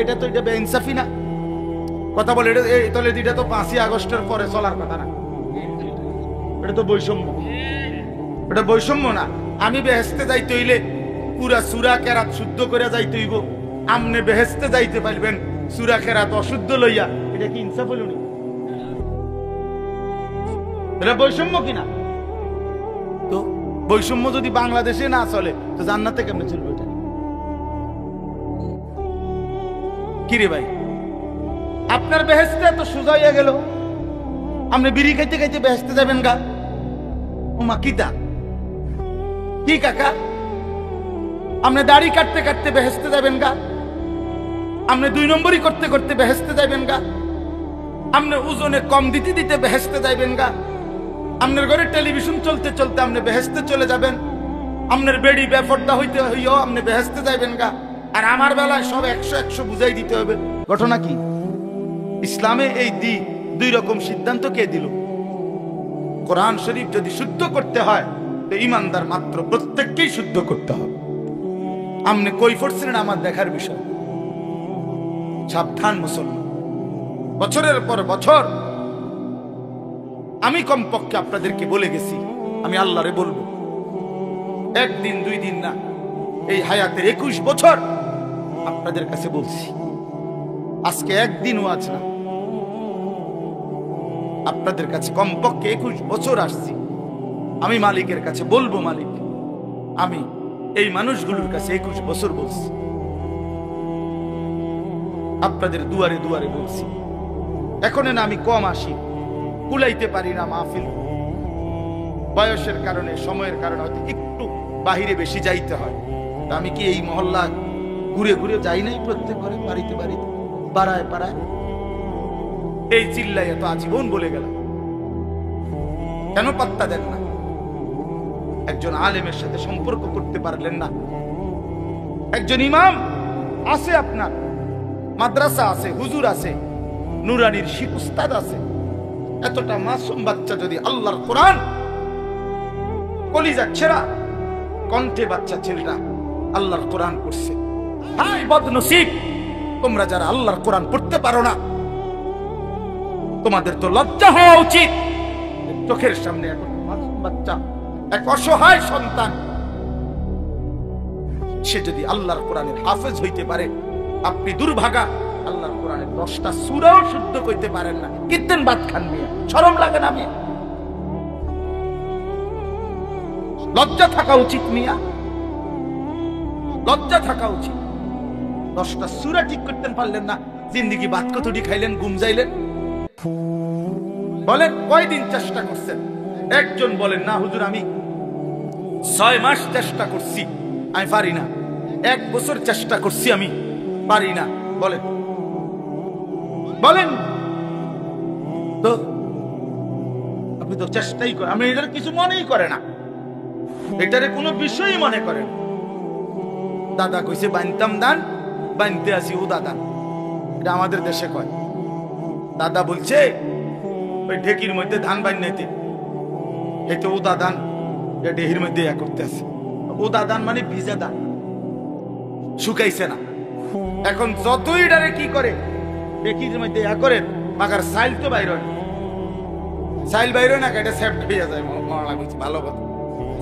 এটা তো এটা বেইনসাফি না কথা বলে। তাহলে এটা তো ৫ই আগস্টের পরে চলার কথা না, এটা তো বৈষম্য। এটা বৈষম্য না। আমি বেহেস্তে যাইতে হইলে পুরা সূরা কেরাত শুদ্ধ করে যাইতে হইব, আমনে বেহেস্তে যাইতে পারবেন সূরা কেরাত অশুদ্ধ লইয়া। এটা কি ইনসাফ হলো? এটা বৈষম্য কিনা? তো বৈষম্য যদি বাংলাদেশে না চলে তো জান্নাতে কেমনে চলবে? এটা কি রে ভাই, আপনার বেহেশতে তো সোজা হইয়া গেল, আপনি বিড়ি খাইতে খাইতে বেহেশতে যাবেন গা? ওমা কিতা কি কাকা, আপনি দাড়ি কাটতে কাটতে বেহেশতে যাবেন গা? আপনি 2 নম্বরই করতে করতে বেহেশতে যাবেন গা? আপনি ওজনে কম দিতে দিতে বেহেশতে যাবেন গা? আপনার ঘরে টেলিভিশন চলতে চলতে আপনি বেহেশতে চলে যাবেন? আপনার বেড়ি বেফর্দা হইতে হইও আপনি বেহেশতে যাবেন গা? আর আমার বেলায় সব 100 বুঝাই দিতে হবে। ঘটনা কি? ইসলামে এই 2 রকম সিদ্ধান্ত কে দিল? কোরআন শরীফ যদি শুদ্ধ করতে হয় তো ইমানদার মাত্র প্রত্যেককেই শুদ্ধ করতে হবে। আপনি কই পড়ছিলেন আমার দেখার বিষয়। সাবধান মুসলমান, বছরের পর বছর আমি কমপক্ষে আপনাদেরকে বলে গেছি, আমি আল্লাহরে বলবো, 1 দিন 2 দিন না, এই হায়াতের 21 বছর আপনাদের কাছে বলছি। আজকে একদিনও আছে না, আপনাদের কাছে কমপক্ষে 21 বছর আসছি। আমি মালিকের কাছে বলবো, মালিক আমি এই মানুষগুলোর কাছে 21 বছর বলছি, আপনাদের দুয়ারে দুয়ারে বলছি। এখন না আমি কম আসি, কুলাইতে পারি না মাহফিল, বয়সের কারণে সময়ের কারণে হয়তো একটু বাহিরে বেশি যাইতে হয়। আমি কি এই মহল্লা ঘুরে ঘুরে যাই নাই? প্রত্যেক ঘরে বাড়িতে বাড়িতে পাড়ায় পাড়ায় এই চিল্লাই এত আজীবন বলে গেলাম, কেন পাত্তা দেন না? একজন আলেমের সাথে সম্পর্ক করতে পারলেন না? একজন ইমাম আছে, আপনার মাদ্রাসা আছে, হুজুর আছে, নুরানির শিখ উস্তাদ আছে, এতটা মাসুম বাচ্চা যদি আল্লাহর কোরআন কলিজা ছেড়া কণ্ঠে বাচ্চা ছেলেটা আল্লাহর কোরআন পড়ছে, হায় বদনসিব তোমরা যারা আল্লাহর কোরআন পড়তে পারো না, তোমাদের তো লজ্জা হওয়া উচিত। চোখের সামনে এখন মাসুম বাচ্চা, এক অসহায় সন্তান, সে যদি আল্লাহর কোরআনের হাফেজ হইতে পারে, আপনি দুর্ভাগা আল্লাহর কোরআনের 10টা সূরাও শুদ্ধ করতে পারেন না, কিত্তেন বাদ খান মিয়া, শরম লাগে না মিয়া? লজ্জা থাকা উচিত মিয়া, লজ্জা থাকা উচিত। 10টা সূরা ঠিক করতে পারলেন না, জিন্দেগি বাদ কতটি খাইলেন, ঘুম যাইলেন? বলেন কয়দিন চেষ্টা করছেন? একজন বলেন না হুজুর আমি 6 মাস চেষ্টা করছি, আমি পারি না। 1 বছর চেষ্টা করছি, আমি পারি না। বলেন বলেন তো, আপনি তো চেষ্টাই করেন, আমি এটার কিছু মনেই করে না, এটারে কোনো বিষয়ই মনে করেন। দাদা কইছে বানতাম দান, বানতে আসি ও দাদা, এটা আমাদের দেশে কয়। দাদা বলছে ওই ঢেকির মধ্যে ধান বান্নাইতে, এটা ও দাদান, ঢেকির মধ্যে ইয়া করতে আছে। ও দাদান মানে ভিজা দান, শুকাইছে না। এখন যতই ডারে কি করে, ঢেকির মধ্যে ইয়া করে, মাগার সাইল তো বাইর হয়, সাইল বাইর হয় না, এটা সেফট হয়ে যায়। ভালো কথা,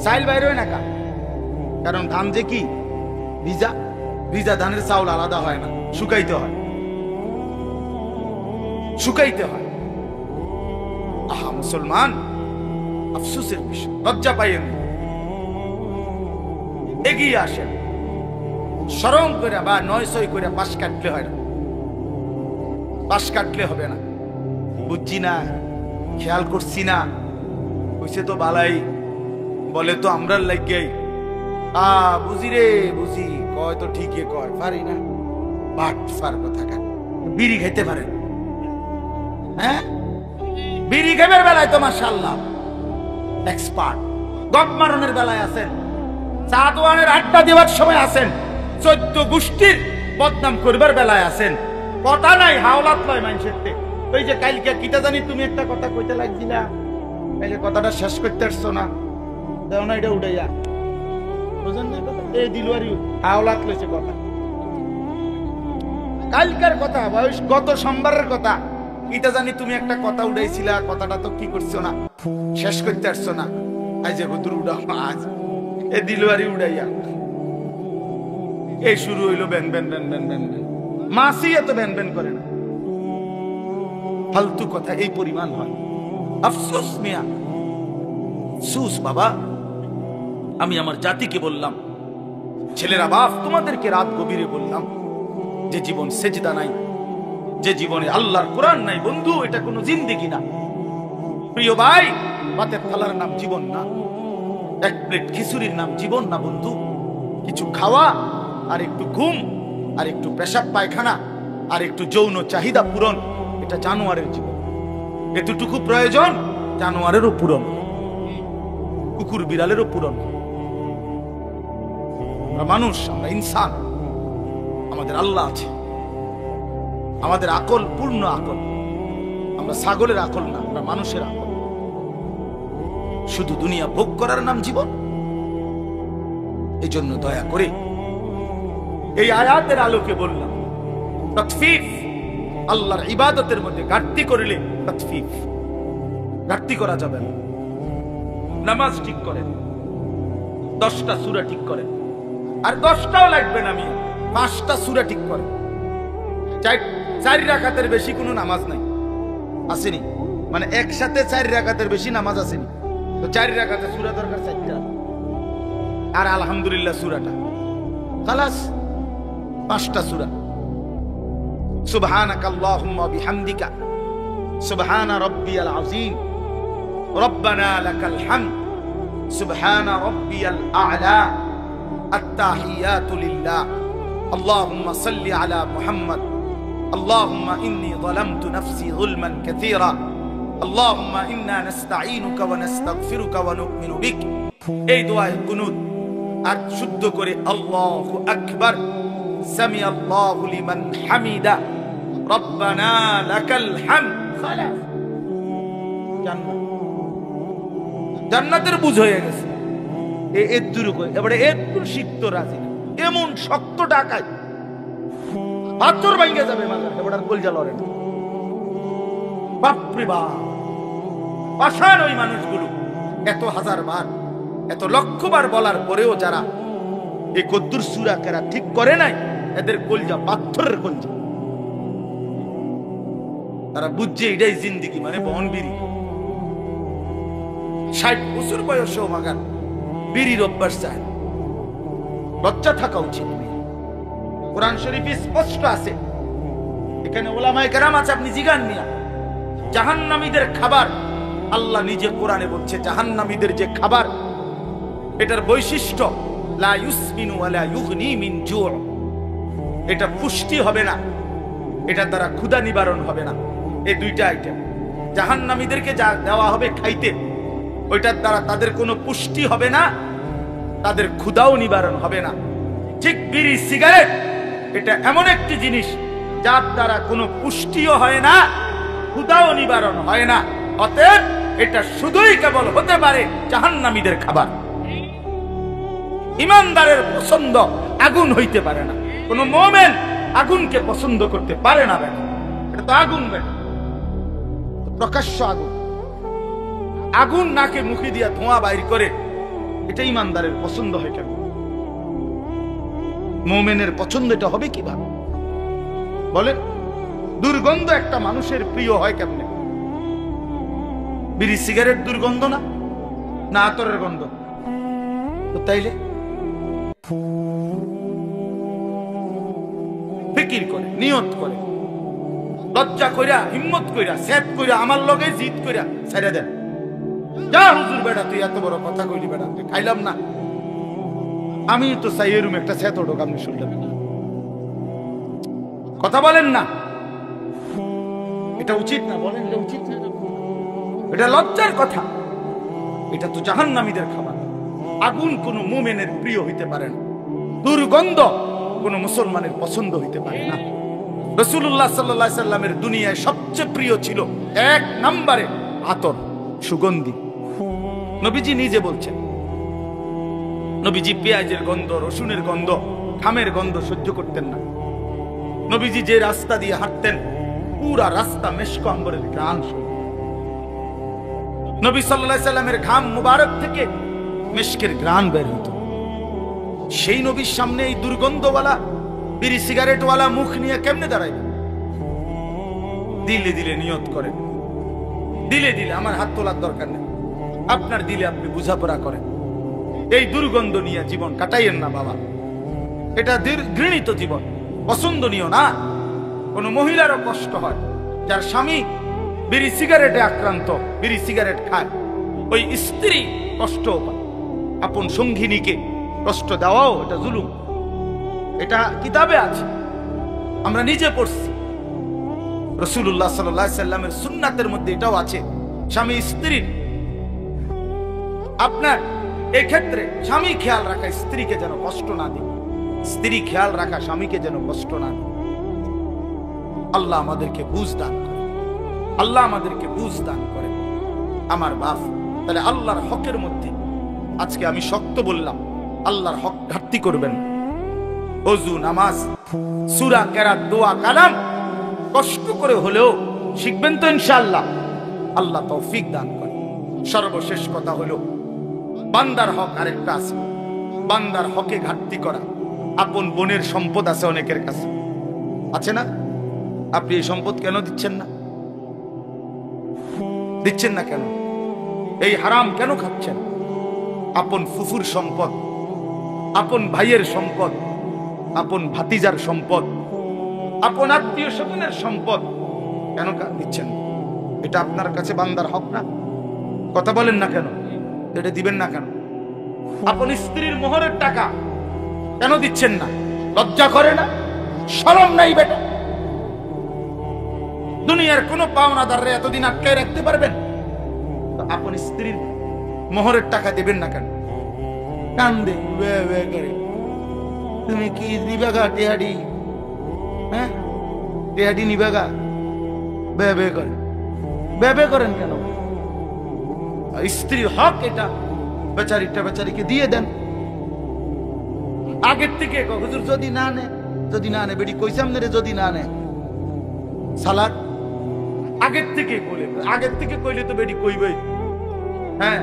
সাইল বাইর হয় না, কারণ ধান যে কি ভিজা, ভিজা ধানের চাউল আলাদা হয় না, শুকাইতে হয়, শুকাইতে হয়। আহা মুসলমান, আফসোসের বিষয়, লজ্জা পাইয়েন, এগিয়ে আসেন। শরম করে বা 900 করে পাশ কাটলে হয় না, পাশ কাটলে হবে না। বুঝছি না, খেয়াল করছি না, কইছে তো বালাই, বলে তো আমরা লাগাই। বুঝি রে বুঝি, কয় তো ঠিকই কয়, পারি না। বাট সার কথা কাট, বিড়ি খাইতে পারেন? হ্যাঁ, বিড়ি খাইবার বেলায় তো মাশাআল্লাহ এক্সপার্ট, গপ মারনের বেলায় আছেন, চা দোয়ানের আড্ডা দেওয়ার সময় আছেন, 14 গোষ্ঠীর বদনাম করবার বেলায় আছেন। কথা নাই, হাওলাত লয় মানুষের। ওই যে কালকে কিটা জানি তুমি একটা কথা কইতে লাগছিলা, কালকে কথাটা শেষ করতে পারছো না, দেও না এটা উড়াইয়া, বুঝেন না কথা? এই দিলওয়ারি হাওলাত লইছে কথা, কালকার কথা, বয়স গত সোমবারের কথা। কিটা জানি তুমি একটা কথা উড়াইছিলা, কথাটা তো কি করছো না, শেষ করতে পারছো না। আজ যে গুদুর উড়াও, আজ এ দিলওয়ারি উড়াইয়া এই শুরু হইলো ব্যান ব্যান ব্যান ব্যান ব্যান ব্যান। মাসি এত ব্যান ব্যান করে না, ফালতু কথা এই পরিমাণ হয়। আফসোস মিয়া, সুস বাবা, আমি আমার জাতিকে বললাম, ছেলেরা বাপ তোমাদেরকে রাত গভীরে বললাম, যে জীবন সেজদা নাই, যে জীবনে আল্লাহর কোরআন নাই বন্ধু, এটা কোনো জিন্দেগি না। প্রিয় ভাই, ভাতের থালার নাম জীবন না, এক প্লেট খিচুড়ির নাম জীবন না বন্ধু। কিছু খাওয়া আর একটু ঘুম আর একটু পেশাব পায়খানা আর একটু যৌন চাহিদা পূরণ, এটা জানোয়ারের জীবন। এতটুকু প্রয়োজন জানোয়ারেরও পূরণ, কুকুর বিড়ালেরও পূরণ। আমরা মানুষ, আমরা ইনসান, আমাদের আল্লাহ আছে, আমাদের আকল পূর্ণ আকল। আমরা ছাগলের আকল না, আমরা মানুষের আকল। শুধু দুনিয়া ভোগ করার নাম জীবন। এই জন্য দয়া করে এই আয়াতের আলোকে বললাম, তাতফিফ, আল্লাহর ইবাদতের মধ্যে ঘাটতি করিলে তাতফিফ, ঘাটতি করা যাবে না। নামাজ ঠিক করেন, 10টা সূরা ঠিক করেন, আর 10টাও লাগবে না, আমি 5টা সূরা ঠিক করেন। 4 রাকাতের বেশি কোনো নামাজ নাই, আসেনি? মানে একসাথে 4 রাকাতের বেশি নামাজ আসেনি, তো 4 রাকাতে সূরা দরকার 4টা, আর আলহামদুলিল্লাহ সূরাটা খালাস, 5টা সূরা। সুবহানাকাল্লাহুম্মা বিহামদিকা, সুবহানা রাব্বিয়াল আযীম, রব্বানা লাকাল হামদ, সুবহানা রাব্বিয়াল আ'লা, আত-তাহিয়াতু লিল্লাহ, আল্লাহুম্মা সাল্লি আলা মুহাম্মদ, আল্লাহুম্মা ইন্নী যালামতু নাফসি যুলমান কাসীরা, আল্লাহুম্মা ইন্না নাস্তাঈনুকা ওয়া নাস্তাগফিরুকা ওয়া নু'মিনু বিক। এই দোয়ায় কুনুত, আর শুদ্ধ করে আল্লাহু আকবার, সামি আল্লাহু লিমান হামিদা, রব্বানা লাকাল হামদ। খালাস, জান্নাত, জান্নাতের বুঝ হয়ে গেছে। এদুর কই এবারে এদুর শিখতো রাজি না, এমন শক্ত টাকায় পাথর ভাঙে যাবে মাথায়, এবারে কলজা লড়ে না। বাপরে বাপ, পাষাণ ওই মানুষগুলো। এত হাজার বার, এত লক্ষ বার বলার পরেও যারা এই কদ্দুর সূরা কেরা ঠিক করে নাই, এদের কলজা পাথরের কলজা। তারা বুঝছে এটাই জিন্দেগি, মানে বনবিরি। 60 বছর বয়সেও মাগান বিড়ির অভ্যাস চায়। লজ্জা থাকা উচিত। কোরআন শরীফে স্পষ্ট আছে, এখানে ওলামায়ে কেরাম আছে, আপনি জিগান নিয়া। জাহান্নামীদের খাবার আল্লাহ নিজে কোরআনে বলছে, জাহান্নামীদের যে খাবার, এটার বৈশিষ্ট্য লা ইউসমিনু ওয়া লা ইউগনি মিন জু', এটা পুষ্টি হবে না, এটা দ্বারা ক্ষুধা নিবারণ হবে না। এই 2টা আইটেম জাহান্নামীদেরকে যা দেওয়া হবে খাইতে, ওইটার দ্বারা তাদের কোনো পুষ্টি হবে না, তাদের ক্ষুধাও নিবারণ হবে না। ঠিক বিড়ি সিগারেট, এটা এমন একটি জিনিস যার দ্বারা কোনো পুষ্টিও হয় না, ক্ষুধাও নিবারণ হয় না। অতএব এটা শুধুই কেবল হতে পারে জাহান্নামীদের খাবার। ইমানদারের পছন্দ আগুন হইতে পারে না, কোন মুমিন আগুনকে পছন্দ করতে পারে না। বেটা, এটা তো আগুন, বেটা প্রকাশ্য আগুন। আগুন নাকে মুখে দিয়া ধোঁয়া বাইর করে, এটা ইমানদারের পছন্দ হয় কেন? মুমিনের পছন্দ এটা হবে কিভাবে বলেন? দুর্গন্ধ একটা মানুষের প্রিয় হয় কেমনে? বিড়ি সিগারেট দুর্গন্ধ না, না আতরের গন্ধ? তো তাইলে ফিকির করে, নিয়ত করে, লজ্জা কইরা, হিম্মত কইরা, সেট কইরা, আমার লগে জিদ কইরা ছেড়ে দেন। যা হুজুর বেটা, তুই এত বড় কথা কইলি বেটা, তুই খাইলাম না। আমি তো চাই এরকম একটা সেট ওঠক, আপনি শুনলেন কথা বলেন না। এটা উচিত না, বলেন এটা উচিত না, এটা লজ্জার কথা। এটা তো জাহান্নামীদের খাবার। আগুন কোন মুমিনের প্রিয় হইতে পারে না, দুর্গন্ধ কোন মুসলমানের পছন্দ হইতে পারে না। রাসূলুল্লাহ সাল্লাল্লাহু আলাইহি সাল্লামের দুনিয়ায় সবচেয়ে প্রিয় ছিল 1 নম্বরে আতর, সুগন্ধি। নবীজি নিজে বলছেন, নবীজি পেঁয়াজের গন্ধ, রসুনের গন্ধ, খামের গন্ধ সহ্য করতেন না। নবীজি যে রাস্তা দিয়ে হাঁটতেন, পুরা রাস্তা মেশক আম্বরের ঘ্রাণ। নবী সাল্লাল্লাহু আলাইহি সাল্লামের ঘাম মুবারক থেকে মেশকের ঘ্রাণ বের হতো। সেই নবীর সামনে এই দুর্গন্ধওয়ালা বিড়ি সিগারেটওয়ালা মুখ নিয়ে কেমনে দাঁড়াইবে? দিলে দিলে নিয়ত করেন, দিলে দিলে, আমার হাত তোলার দরকার নেই, আপনার দিলে আপনি বোঝাপড়া করেন। এই দুর্গন্ধ নিয়ে জীবন কাটাইয়েন না বাবা। এটা ঘৃণিত জীবন, পছন্দনীয় না। কোন মহিলারও কষ্ট হয়, যার স্বামী বিড়ি সিগারেটে আক্রান্ত, বিড়ি সিগারেট খায়, ওই স্ত্রী কষ্ট পায়। আপন সঙ্গিনীকে কষ্ট দেওয়াও এটা জুলুম। এটা কিতাবে আছে, আমরা নিজে পড়ছি। রাসূলুল্লাহ সাল্লাল্লাহু আলাইহি সাল্লামের সুন্নাতের মধ্যে এটাও আছে, স্বামী স্ত্রীর। আপনার এই ক্ষেত্রে স্বামী খেয়াল রাখা স্ত্রীকে যেন কষ্ট না দেয়, স্ত্রী খেয়াল রাখা স্বামীকে যেন কষ্ট না দেয়। আল্লাহ আমাদেরকে বুঝ দান করে, আল্লাহ আমাদেরকে বুঝ দান করে আমার বাপ। তাহলে আল্লাহর হকের মধ্যে আজকে আমি শক্ত বললাম, আল্লাহর হক ঘাটতি করবেন। ওযু, নামাজ, সূরা, কেরাত, দোয়া, কালাম কষ্ট করে হলেও শিখবেন তো ইনশাআল্লাহ। আল্লাহ তৌফিক দান করে। সর্বশেষ কথা হলো, বান্দার হক আরেকটা আছে, বান্দার হকে ঘাটতি করা। আপন বোনের সম্পদ আছে অনেকের কাছে, আছে না? আপনি এই সম্পদ কেন দিচ্ছেন না? দিচ্ছেন না কেন? এই হারাম কেন খাচ্ছেন? আপন ফুফুর সম্পদ, আপন ভাইয়ের সম্পদ, আপন ভাতিজার সম্পদ, আপন আত্মীয় স্বজনের সম্পদ কেন দিচ্ছেন? এটা আপনার কাছে বান্দার হক না? কথা বলেন না কেন? এটা দিবেন না কেন? আপন স্ত্রীর মোহরের টাকা কেন দিচ্ছেন না? লজ্জা করে না? শরম নাই বেটা? দুনিয়ার কোন পাওনাদাররে এতদিন আটকায় রাখতে পারবেন? আপন স্ত্রীর মোহরের টাকা দিবেন না কেন? কান্দে করে, তুমি কি দিবাগা টেহাডি? হ্যাঁ, টেহাডি নিবাগা? বে করেন, বে করেন কেন? স্ত্রীর হক এটা, বেচারিটা বেচারিকে দিয়ে দেন। আগের থেকে হুজুর যদি না নে, যদি না নে, বেটি কইসাম রে, যদি না নে সালাদ আগের থেকে বলে, আগের থেকে কইলে তো বেটি কইবই। হ্যাঁ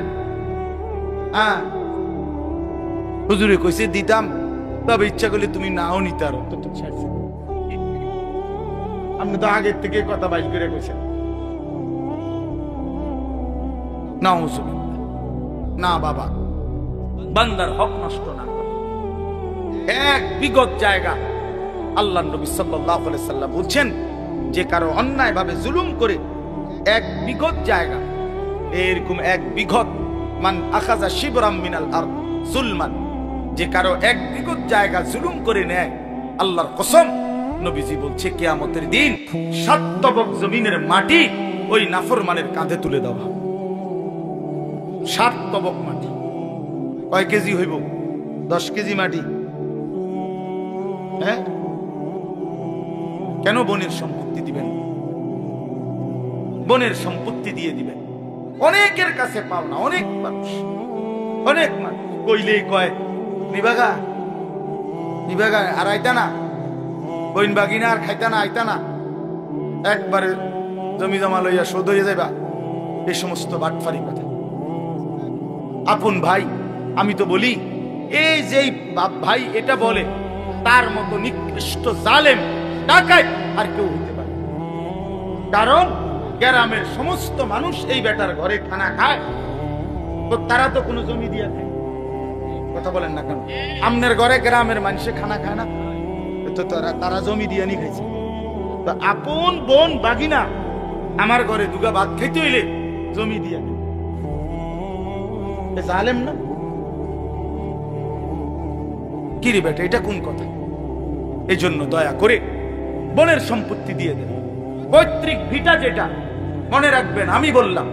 হ্যাঁ, হুজুরে কইছে দিতাম, তবে ইচ্ছা করলে তুমি নাও নিতে আরো। আপনি তো আগের থেকে কথা বাইশ করে কইছেন। না হুজুর, না বাবা, বান্দার হক নষ্ট না করে। এক বিগত জায়গা আল্লাহ নবী সাল্লাল্লাহু আলাইহি সাল্লাম বলছেন, যে কারো অন্যায় ভাবে জুলুম করে এক বিগত জায়গা, এরকম এক বিগত, মান আখাযা শিবরাম মিনাল আরদ যুলমান, যে কারো এক বিগত জায়গা জুলুম করে নেয়, আল্লাহর কসম নবীজি বলছে কিয়ামতের দিন 7 তবক জমিনের মাটি ওই নাফরমানের কাঁধে তুলে দেওয়া হবে। 7 তবক মাটি কয় কেজি হইব? 10 কেজি মাটি। হ্যাঁ, কেন বোনের সম্পত্তি দিবেন? বোনের সম্পত্তি দিয়ে দিবেন। অনেকের কাছে পাও না, অনেক মানুষ, অনেক মানুষ কইলেই কয় নিবাগা নিবাগা, আর আইতা না, বইন বাগিনা আর খাইতা না, আইতা না, একবারে জমি জমা লইয়া শোধ হয়ে যাইবা। এই সমস্ত বাটফারি কথা। আপন ভাই, আমি তো বলি, এই যে বাপ ভাই এটা বলে, তার মতো নিকৃষ্ট জালেম ডাকাত আর কেউ হইতে পারে? কারণ গ্রামের সমস্ত মানুষ এই বেটার ঘরে খানা খায়, তো তারা তো কোনো জমি দিয়া খায়। কথা বলেন না কেন? আমনের ঘরে গ্রামের মানুষে খানা খায় না, তো তারা জমি দিয়া নি খাইছে। তো আপন বোন বাগিনা আমার ঘরে দুগা ভাত খাইতে হইলে জমি দিয়া জালেম না? কি রে বেটা, এটা কোন কথা? এই জন্য দয়া করে বোনের সম্পত্তি দিয়ে দেন। পৈতৃক ভিটা যেটা, মনে রাখবেন আমি বললাম,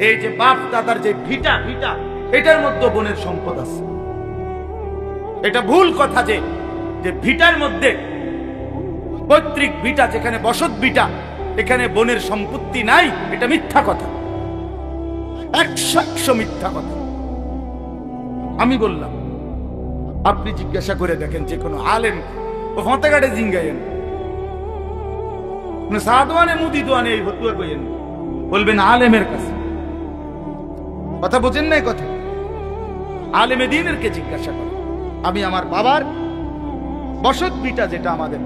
এই যে বাপ দাদার যে ভিটা, ভিটা এটার মধ্যে বোনের সম্পদ আছে। এটা ভুল কথা যে ভিটার মধ্যে, পৈতৃক ভিটা যেখানে বসত ভিটা, এখানে বোনের সম্পত্তি নাই, এটা মিথ্যা কথা, 100% মিথ্যা কথা। আমি বললাম, আপনি জিজ্ঞাসা করে দেখেন যে কোনো আলেম, ও ফতে কাটে জিঙ্গাইয়েন, সাদওয়ানে মুদি দোয়ানে এই ফতুয়া কইয়েন, বলবেন আলেমের কাছে। কথা বোঝেন নাই কথা? আলেমে দ্বীনের কে জিজ্ঞাসা করে। আমি আমার বাবার বসত ভিটা যেটা আমাদের,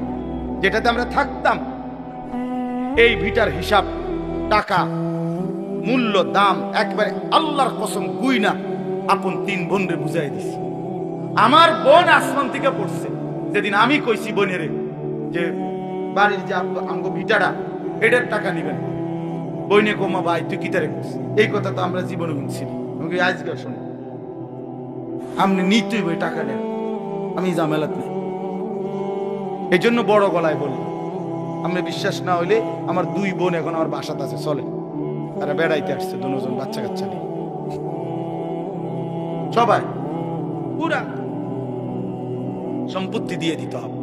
যেটাতে আমরা থাকতাম, এই ভিটার হিসাব টাকা মূল্য দাম একবারে আল্লাহর কসম গুইনা আপন 3 বোনরে বুঝাই দিছি। আমার বোন আসমান থেকে পড়ছে যেদিন আমি কইছি বোনেরে যে বাড়ির যে আমগো ভিটাটা এটার টাকা নিবেন, বইনে কমা ভাই তুই কিতারে কইছিস, এই কথা তো আমরা জীবনে শুনছি না। আমাকে আজকে শুনি আপনি নিতুই বই টাকা নেন, আমি ঝামেলাত নেই। এই জন্য বড় গলায় বললাম, আপনি বিশ্বাস না হইলে আমার 2 বোন এখন আমার বাসাতে আছে, চলে তারা বেড়াইতে আসছে, দুজন বাচ্চা কাচ্চা নিয়ে সবাই পুরা সম্পত্তি দিয়ে দিতে হবে।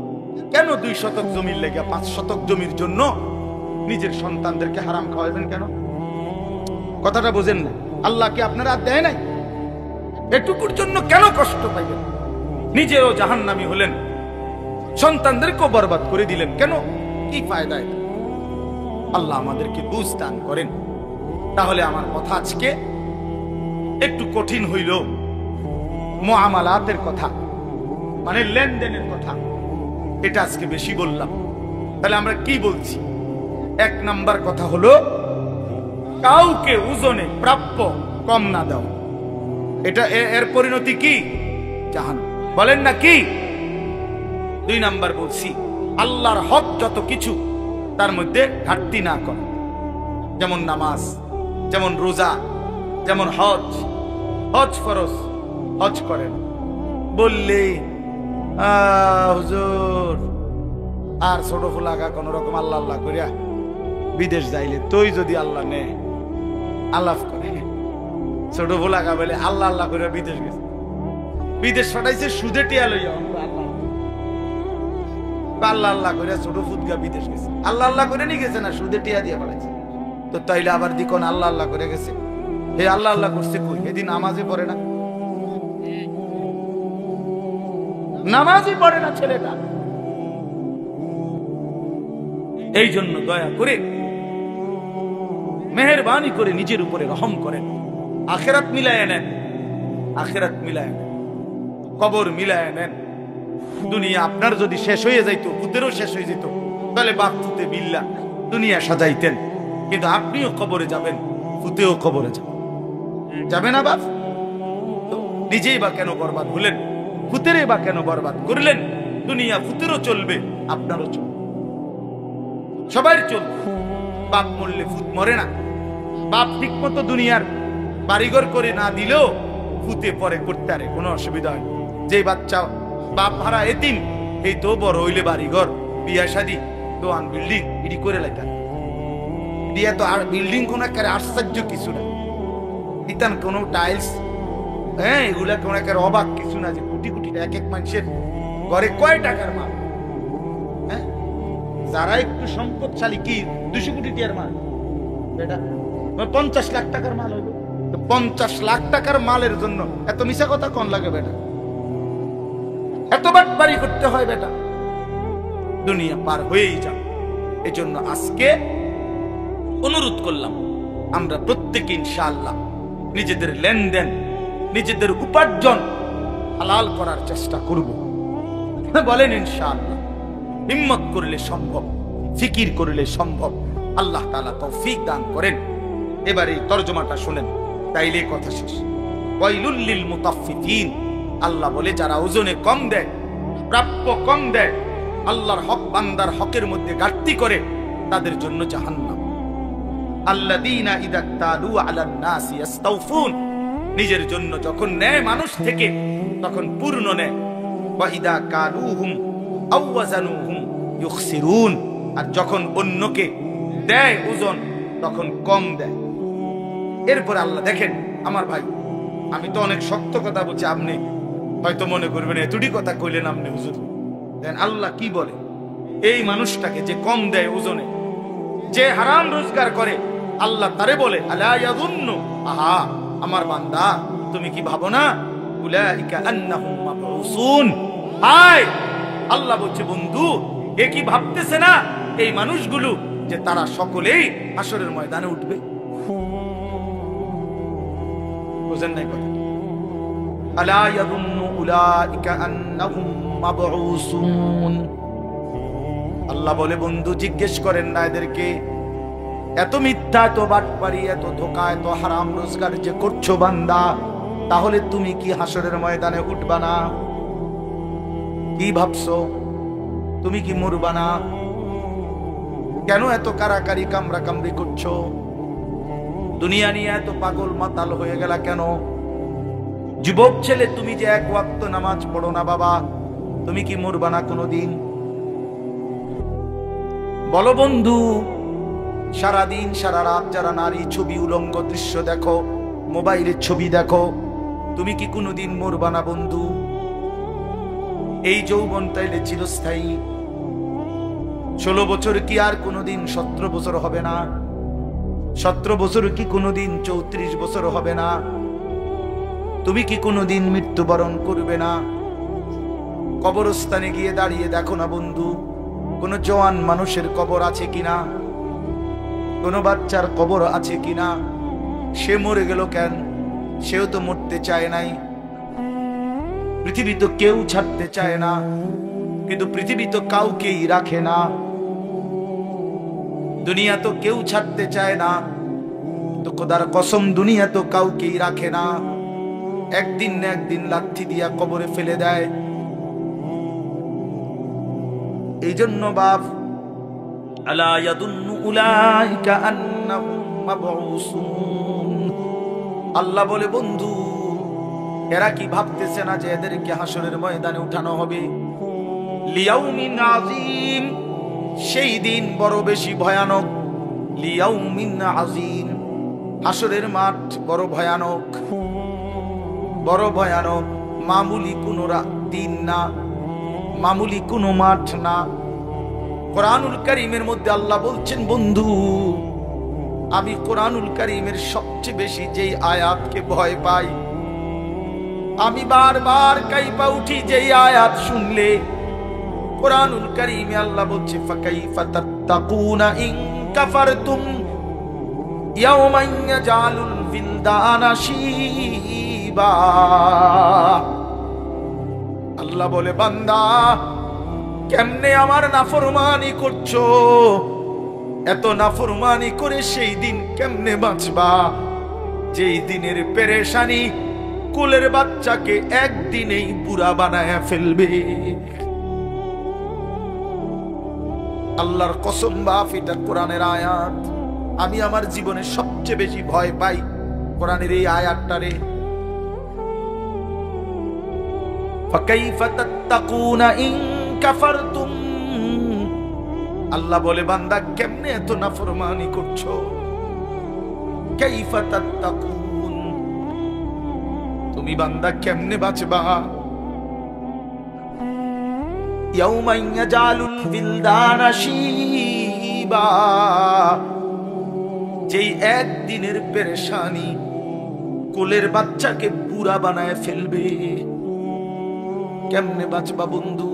কেন 2 শতক জমির লেগে 5 শতক জমির জন্য নিজের সন্তানদেরকে হারাম খাওয়াবেন কেন? কথাটা বোঝেন না? আল্লাহকে আপনারা আর দেয় নাই? এটুকুর জন্য কেন কষ্ট পাইবেন? নিজেরও জাহান্নামী হলেন, সন্তানদেরকেও বরবাদ করে দিলেন কেন? কি ফায়দা? আল্লাহ আমাদেরকে বুঝ দান করেন। তাহলে আমার কথা আজকে একটু কঠিন হইল, মুআমালাতের কথা মানে লেনদেনের কথা, এটা আজকে বেশি বললাম। তাহলে আমরা কি বলছি? 1 নাম্বার কথা হলো কাউকে ওজনে প্রাপ্য কম না দাও। এটা এর পরিণতি কি? জাহান্নাম। বলেন না কি? 2 নাম্বার বলছি আল্লাহর হক যত কিছু তার মধ্যে ঘাটতি না কর, যেমন নামাজ, যেমন রোজা, যেমন হজ। হজ ফরজ, হজ করেন বললে হুজুর আর ছোট ফুলাগা কোন রকম আল্লাহ আল্লাহ করিয়া বিদেশ যাইলে তুই যদি আল্লাহ নে আলাপ করে, ছোট ফুলাগা বলে আল্লাহ আল্লাহ করিয়া বিদেশ গেছে, বিদেশ ফাটাইছে সুদে টিয়া লইয়া আল্লাহ আল্লাহ করে ছোট ফুদগা বিদেশ গেছে, আল্লাহ আল্লাহ করে নিয়ে গেছে না সুদে টিয়া দিয়ে পালাইছে। তো তাইলে আবার দিকন আল্লাহ আল্লাহ করে গেছে, হে আল্লাহ আল্লাহ করছে কই? এদিন নামাজে পড়ে না, নামাজই পড়ে না ছেলেটা। এই জন্য দয়া করে মেহেরবানি করে নিজের উপরে রহম করেন, আখিরাত মিলায় নেন, আখিরাত মিলায় নেন, কবর মিলায় নেন। দুনিয়া আপনার যদি শেষ হয়ে যাইত, ভূতেরও শেষ হয়ে যেত, তাহলে বাপ ফুতে বিল্লা দুনিয়া সাজাইতেন। কিন্তু আপনিও কবরে যাবেন, ভূতেও কবরে যাবে না বাপ? নিজেই বা কেন বরবাদ হলেন? ভূতেরে বা কেন বরবাদ করলেন? দুনিয়া ভূতেরও চলবে, আপনারও চলবে, সবাই চলবে। বাপ মরলে ভূত মরে না। বাপ ঠিক মতো দুনিয়ার বাড়িঘর করে না দিলেও ভূতে পরে করতে পারে, কোনো অসুবিধা হয়। যে বাচ্চা বাপ ভাড়া এতিম, এই তো বড় হইলে বাড়িঘর, বিয়া শাদী, দোয়ান, বিল্ডিং এটি করে লাইতা দিয়া তো। আর বিল্ডিং কোন একেবারে আশ্চর্য কিছু না, ইতান কোন টাইলস, হ্যাঁ এগুলা কোন একেবারে অবাক কিছু না যে কোটি কোটি এক এক মানুষের ঘরে কয় টাকার মাল। হ্যাঁ, যারা একটু সম্পদশালী কি 200 কোটি টাকার মাল, এটা 50 লাখ টাকার মাল হইল। 50 লাখ টাকার মালের জন্য এত মিশা কথা কোন লাগে বেটা? এত বাটপারি করতে হয় বেটা? দুনিয়া পার হয়েই যাবে। এই জন্য আজকে অনুরোধ করলাম, আমরা প্রত্যেকে ইনশাআল্লাহ নিজেদের লেনদেন, নিজেদের উপার্জন হালাল করার চেষ্টা করব। বলেন ইনশাআল্লাহ। হিম্মত করলে সম্ভব, ফিকির করলে সম্ভব। আল্লাহ তাআলা তৌফিক দান করেন। এবার এই তরজমাটা শুনেন, তাইলে কথা শেষ। ওয়াইলুল লিল মুতাফফিফিন, আল্লাহ বলে যারা ওজনে কম দেয়, প্রাপ্য কম দেয়, আল্লাহর হক বান্দার হকের মধ্যে ঘাটতি করে, তাদের জন্য জাহান্নাম। আল্লাযীনা ইযা তালু আলান নাসি ইস্তাওফুন, নিজের জন্য যখন নেয় মানুষ থেকে তখন পূর্ণ নেয়। ওয়া ইযা কালুহুম আও ওয়াজানুহুম ইউখসিরুন, আর যখন অন্যকে দেয় ওজন তখন কম দেয়। এরপর আল্লাহ দেখেন আমার ভাই, আমি তো অনেক শক্ত কথা বলছি, আপনি হয়তো মনে করবেন এতটি কথা কইলেন আপনি হুজুর। দেন আল্লাহ কি বলে, এই মানুষটাকে যে কম দেয় ওজনে, যে হারাম রোজগার করে, আল্লাহ তারে বলে আলা ইয়াযুন্নু, আহা আমার বান্দা তুমি কি ভাবো না, উলাইকা আন্নাহুম মাবউসুন, হায় আল্লাহ বলছে বন্ধু এ কি ভাবতেছে না এই মানুষগুলো যে তারা সকলেই হাসরের ময়দানে উঠবে? বুঝেন নাই কথা? আলা ইয়াযুন্নু উলাইকা আন্নাহুম মাবউসুন। আল্লাহ বলে বন্ধু জিজ্ঞেস করেন না এদেরকে, এত মিথ্যা, এত বাটপারি, এত ধোঁকা, এত হারাম রোজগার যে করছো বান্দা, তাহলে তুমি কি হাসরের ময়দানে উঠবা না? কি ভাবছো? তুমি কি মরবা না? কেন এত কারাকারি কামরা কামড়ি করছো? দুনিয়া নিয়ে এত পাগল মাতাল হয়ে গেলা কেন? যুবক ছেলে, তুমি যে এক ওয়াক্ত নামাজ পড়ো না বাবা, তুমি কি মরবা না কোনোদিন? বলো বন্ধু, সারাদিন সারা রাত যারা নারী ছবি, উলঙ্গ দৃশ্য দেখো, মোবাইলের ছবি দেখো, তুমি কি কোনোদিন মরবা না বন্ধু? এই যৌবন তাইলে চিরস্থায়ী। 16 বছর কি আর কোনোদিন 17 বছর হবে না? 17 বছর কি কোনোদিন 34 বছর হবে না? তুমি কি কোনোদিন মৃত্যুবরণ করবে না? কবরস্থানে গিয়ে দাঁড়িয়ে দেখো না বন্ধু, কোন জওয়ান মানুষের কবর আছে কিনা, কোন বাচ্চার কবর আছে কিনা? সে মরে গেল কেন? সেও তো মরতে চায় নাই। পৃথিবী তো কেউ ছাড়তে চায় না, কিন্তু পৃথিবী তো কাউকেই রাখে না। দুনিয়া তো কেউ ছাড়তে চায় না, তো খোদার কসম দুনিয়া তো কাউকেই রাখে না। একদিন না একদিন লাথি দিয়া কবরে ফেলে দেয়। এই জন্য বাপ, আলা ইয়াদুন্নু উলাইকা আন্নাহুম মাবউসুন, আল্লাহ বলে বন্ধু, এরা কি ভাবতেছে না যে এদেরকে হাসরের ময়দানে উঠানো হবে? লিয়াউমিন আযীম, সেই দিন বড় বেশি ভয়ানক। লিয়াউমিন আযীম, হাসরের মাঠ বড় ভয়ানক, বড় ভয়ানক। মামুলি কোনো দিন না, মামুলি কোনো মাঠ না। কোরআনুল কারীমের মধ্যে আল্লাহ বলছেন বন্ধু, আমি কোরআনুল কারীমের সবচেয়ে বেশি যেই আয়াতকে ভয় পাই, আমি বারবার কাইপা উঠি যেই আয়াত শুনলে। কোরআনুল কারীমে আল্লাহ বলছে, ফাকাইফা তাত্তাকুনা ইন কাফারতুম ইয়াওমান ইয়াজালুল বিলদানা শিবা। আল্লাহ বলে, বান্দা কেমনে আমার নাফরমানি করছো? এত নাফরমানি করে সেই দিন কেমনে বাঁচবা, যেই দিনের পেরেশানি কোলের বাচ্চাকে একদিনেই বুড়া বানায় ফেলবে। আল্লাহর কসম বাপ, এটা কোরআনের আয়াত। আমি আমার জীবনে সবচেয়ে বেশি ভয় পাই কোরআনের এই আয়াতটারে। ফাকাইফা তাত্তাকুনা ইন কাফারতুম, আল্লাহ বলে বান্দা কেমনে এত নাফরমানি করছো? কাইফা তাত্তাকুন, তুমি বান্দা কেমনে বাঁচবা? ইয়াউমান ইয়াজালুল বিলদানা শিবা, যেই একদিনের পেরেশানি কোলের বাচ্চাকে বুড়া বানায় ফেলবে। কেমনে বাঁচবা বন্ধু?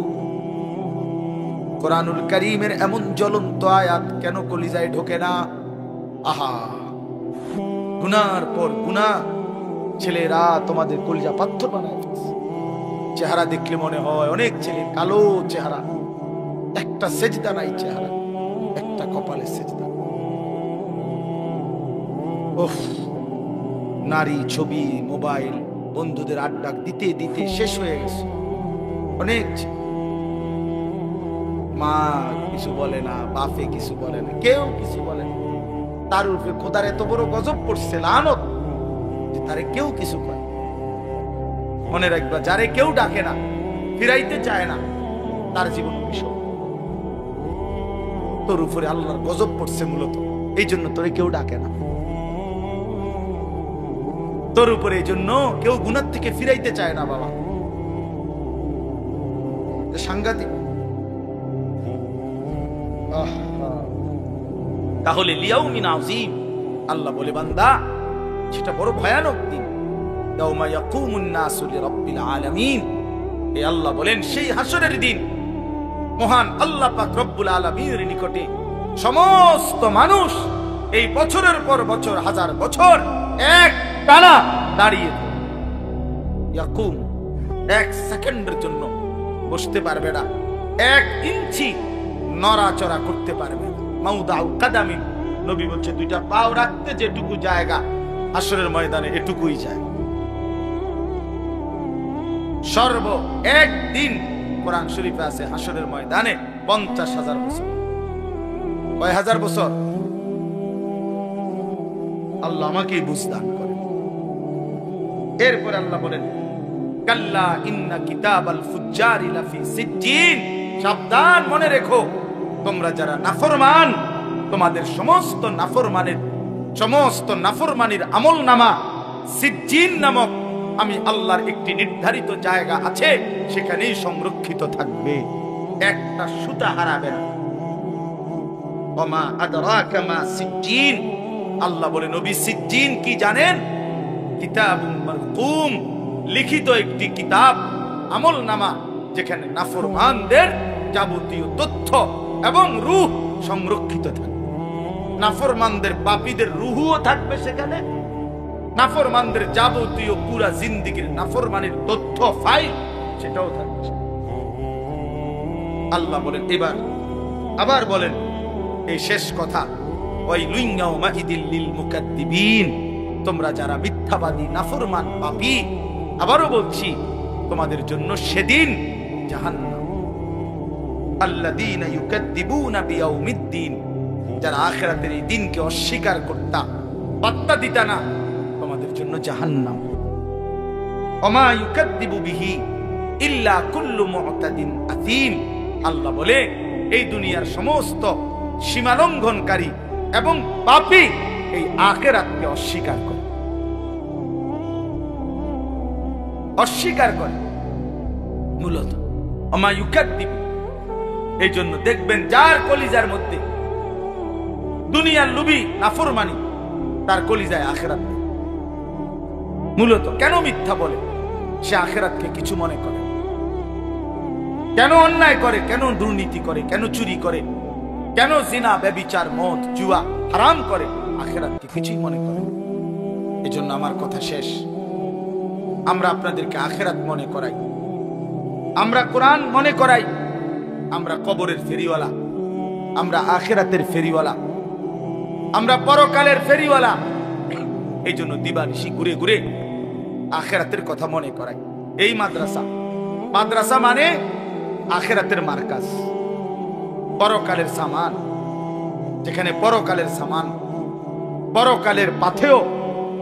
কোরআনুল কারীমের এমন জ্বলন্ত আয়াত কেন কলিজায় ঢোকে না? আহা, গুনার পর গুনাহ ছেলেরা তোমাদের কলিজা পাথর বানায় ফেলছে। চেহারা দেখলে মনে হয় অনেক ছেলে কালো চেহারা, একটা সেজদা নাই চেহারা, একটা কপালে সেজদা। ওহ, নারী ছবি, মোবাইল, বন্ধুদের আড্ডা দিতে দিতে শেষ হয়ে গেছে অনেক। মা কিছু বলে না, বাপে কিছু বলে না, কেউ কিছু বলে না। তার উপরে খোদার এত বড় গজব পড়ছে, লানত, যে তারে কেউ কিছু করে। মনে রাখবা, যারে কেউ ডাকে না, ফিরাইতে চায় না, তার জীবন বিষয়। তোর উপরে আল্লাহর গজব পড়ছে মূলত এই জন্য তোরে কেউ ডাকে না। তোর উপরে এই জন্য কেউ গুনাহ থেকে ফিরাইতে চায় না বাবা। সাংঘাতিক। তাহলে লিয়াউমিন আযীম, আল্লাহ বলে বান্দা সেটা বড় ভয়ানক দিন। ইয়াউমা ইয়াকুমুন নাসু লিরাব্বিল আলামিন, এই আল্লাহ বলেন সেই হাসরের দিন মহান আল্লাহ পাক রব্বুল আলামিনের নিকটে সমস্ত মানুষ এই বছরের পর বছর, হাজার বছর এক টানা দাঁড়িয়ে ইয়াকুম, এক সেকেন্ডের জন্য বসতে পারবে না, 1 ইঞ্চি নড়াচড়া করতে পারবে না। মাউদাউ কাদামিন নবী বলছে দুইটা পাও রাখতে যেটুকু জায়গা হাসরের ময়দানে এটুকুই যায়। সর্ব একদিন কোরআন শরীফে আছে হাসরের ময়দানে 50,000 বছর। কয় হাজার বছর? আল্লাহ আমাকেই বুঝদান করে। এরপরে আল্লাহ বলেন কাল্লা ইন্না কিতাবাল ফুজ্জারি লাফি সিজ্জিন, সাবধান, মনে রেখো তোমরা যারা নাফরমান, তোমাদের সমস্ত নাফরমানির আমলনামা সিজ্জিন নামক আমি আল্লাহর একটি নির্ধারিত জায়গা আছে, সেখানেই সংরক্ষিত থাকবে, একটা সুতা হারাবে না। ওমা আদরাকা মা সিজ্জিন, আল্লাহ বলে নবী সিজ্জিন কি জানেন? কিতাবুম মারকুম, লিখিত একটি কিতাব, আমলনামা, যেখানে নাফরমানদের যাবতীয় তথ্য এবং রূহ সংরক্ষিত থাকবে। নাফরমানদের পাপীদের রূহও থাকবে সেখানে, নাফরমানদের যাবতীয় পুরা জিন্দেগীর নাফরমানির তথ্য ফাইল সেটাও থাকবে। আল্লাহ বলেন এবার আবার বলেন এই শেষ কথা, ওয়াইলুন ইয়াউমাইদিল লিল মুকাদ্দিবিন, তোমরা যারা মিথ্যাবাদী নাফরমান পাপী, আবারও বলছি তোমাদের জন্য সেদিন জাহান্নাম। আল্লাযীনা ইউকাদ্দিবুনা বিয়াউমিদ্দিন, যারা আখিরাতের এই দিনকে অস্বীকার করতা, পাত্তা দিতা না, তোমাদের জন্য জাহান্নাম। ওমা ইউকাদ্দিবু বিহি ইল্লা কুল্লু মুতাদিন আতীম, আল্লাহ বলে এই দুনিয়ার সমস্ত সীমালঙ্ঘনকারী এবং পাপী এই আখিরাতকে অস্বীকার করে, মূলত ওমা ইউকাদ্দিবু। এই জন্য দেখবেন যার কলিজার মধ্যে দুনিয়ার লোভী নাফরমানি, তার কলিজায় আখিরাত নেই। মূলত কেন মিথ্যা বলে? সে আখিরাতকে কিছু মনে করে। কেন অন্যায় করে, কেন দুর্নীতি করে, কেন চুরি করে, কেন জিনা ব্যভিচার মদ জুয়া হারাম করে, আখিরাতকে কিছুই মনে করে। এজন্য আমার কথা শেষ, আমরা আপনাদেরকে আখিরাত মনে করাই, আমরা কোরআন মনে করাই, আমরা কবরের ফেরিওয়ালা, আমরা আখিরাতের ফেরিওয়ালা, আমরা পরকালের ফেরিওয়ালা। এই জন্য দিবানিশি ঘুরে ঘুরে আখিরাতের কথা মনে করাই। এই মাদ্রাসা মানে আখিরাতের মার্কাজ, পরকালের সামান, যেখানে পরকালের সামান, পরকালের পাথেয়,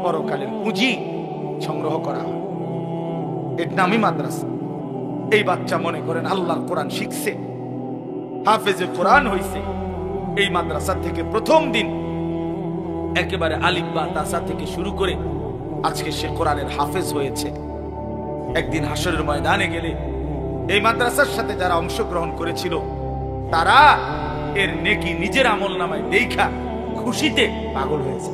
পরকালের পুঁজি সংগ্রহ করা হয়, এর নামই মাদ্রাসা। এই বাচ্চা মনে করেন আল্লাহর কোরআন শিখছে, হাফেজে কোরআন হইছে, এই মাদ্রাসা থেকে প্রথম দিন একেবারে আলিফ বা তাসা থেকে শুরু করে আজকে সে কোরআনের হাফেজ হয়েছে। একদিন হাসরের ময়দানে গেলে এই মাদ্রাসার সাথে যারা অংশগ্রহণ করেছিল তারা এর নেকি নিজের আমলনামায় দেখা খুশিতে পাগল হয়েছে।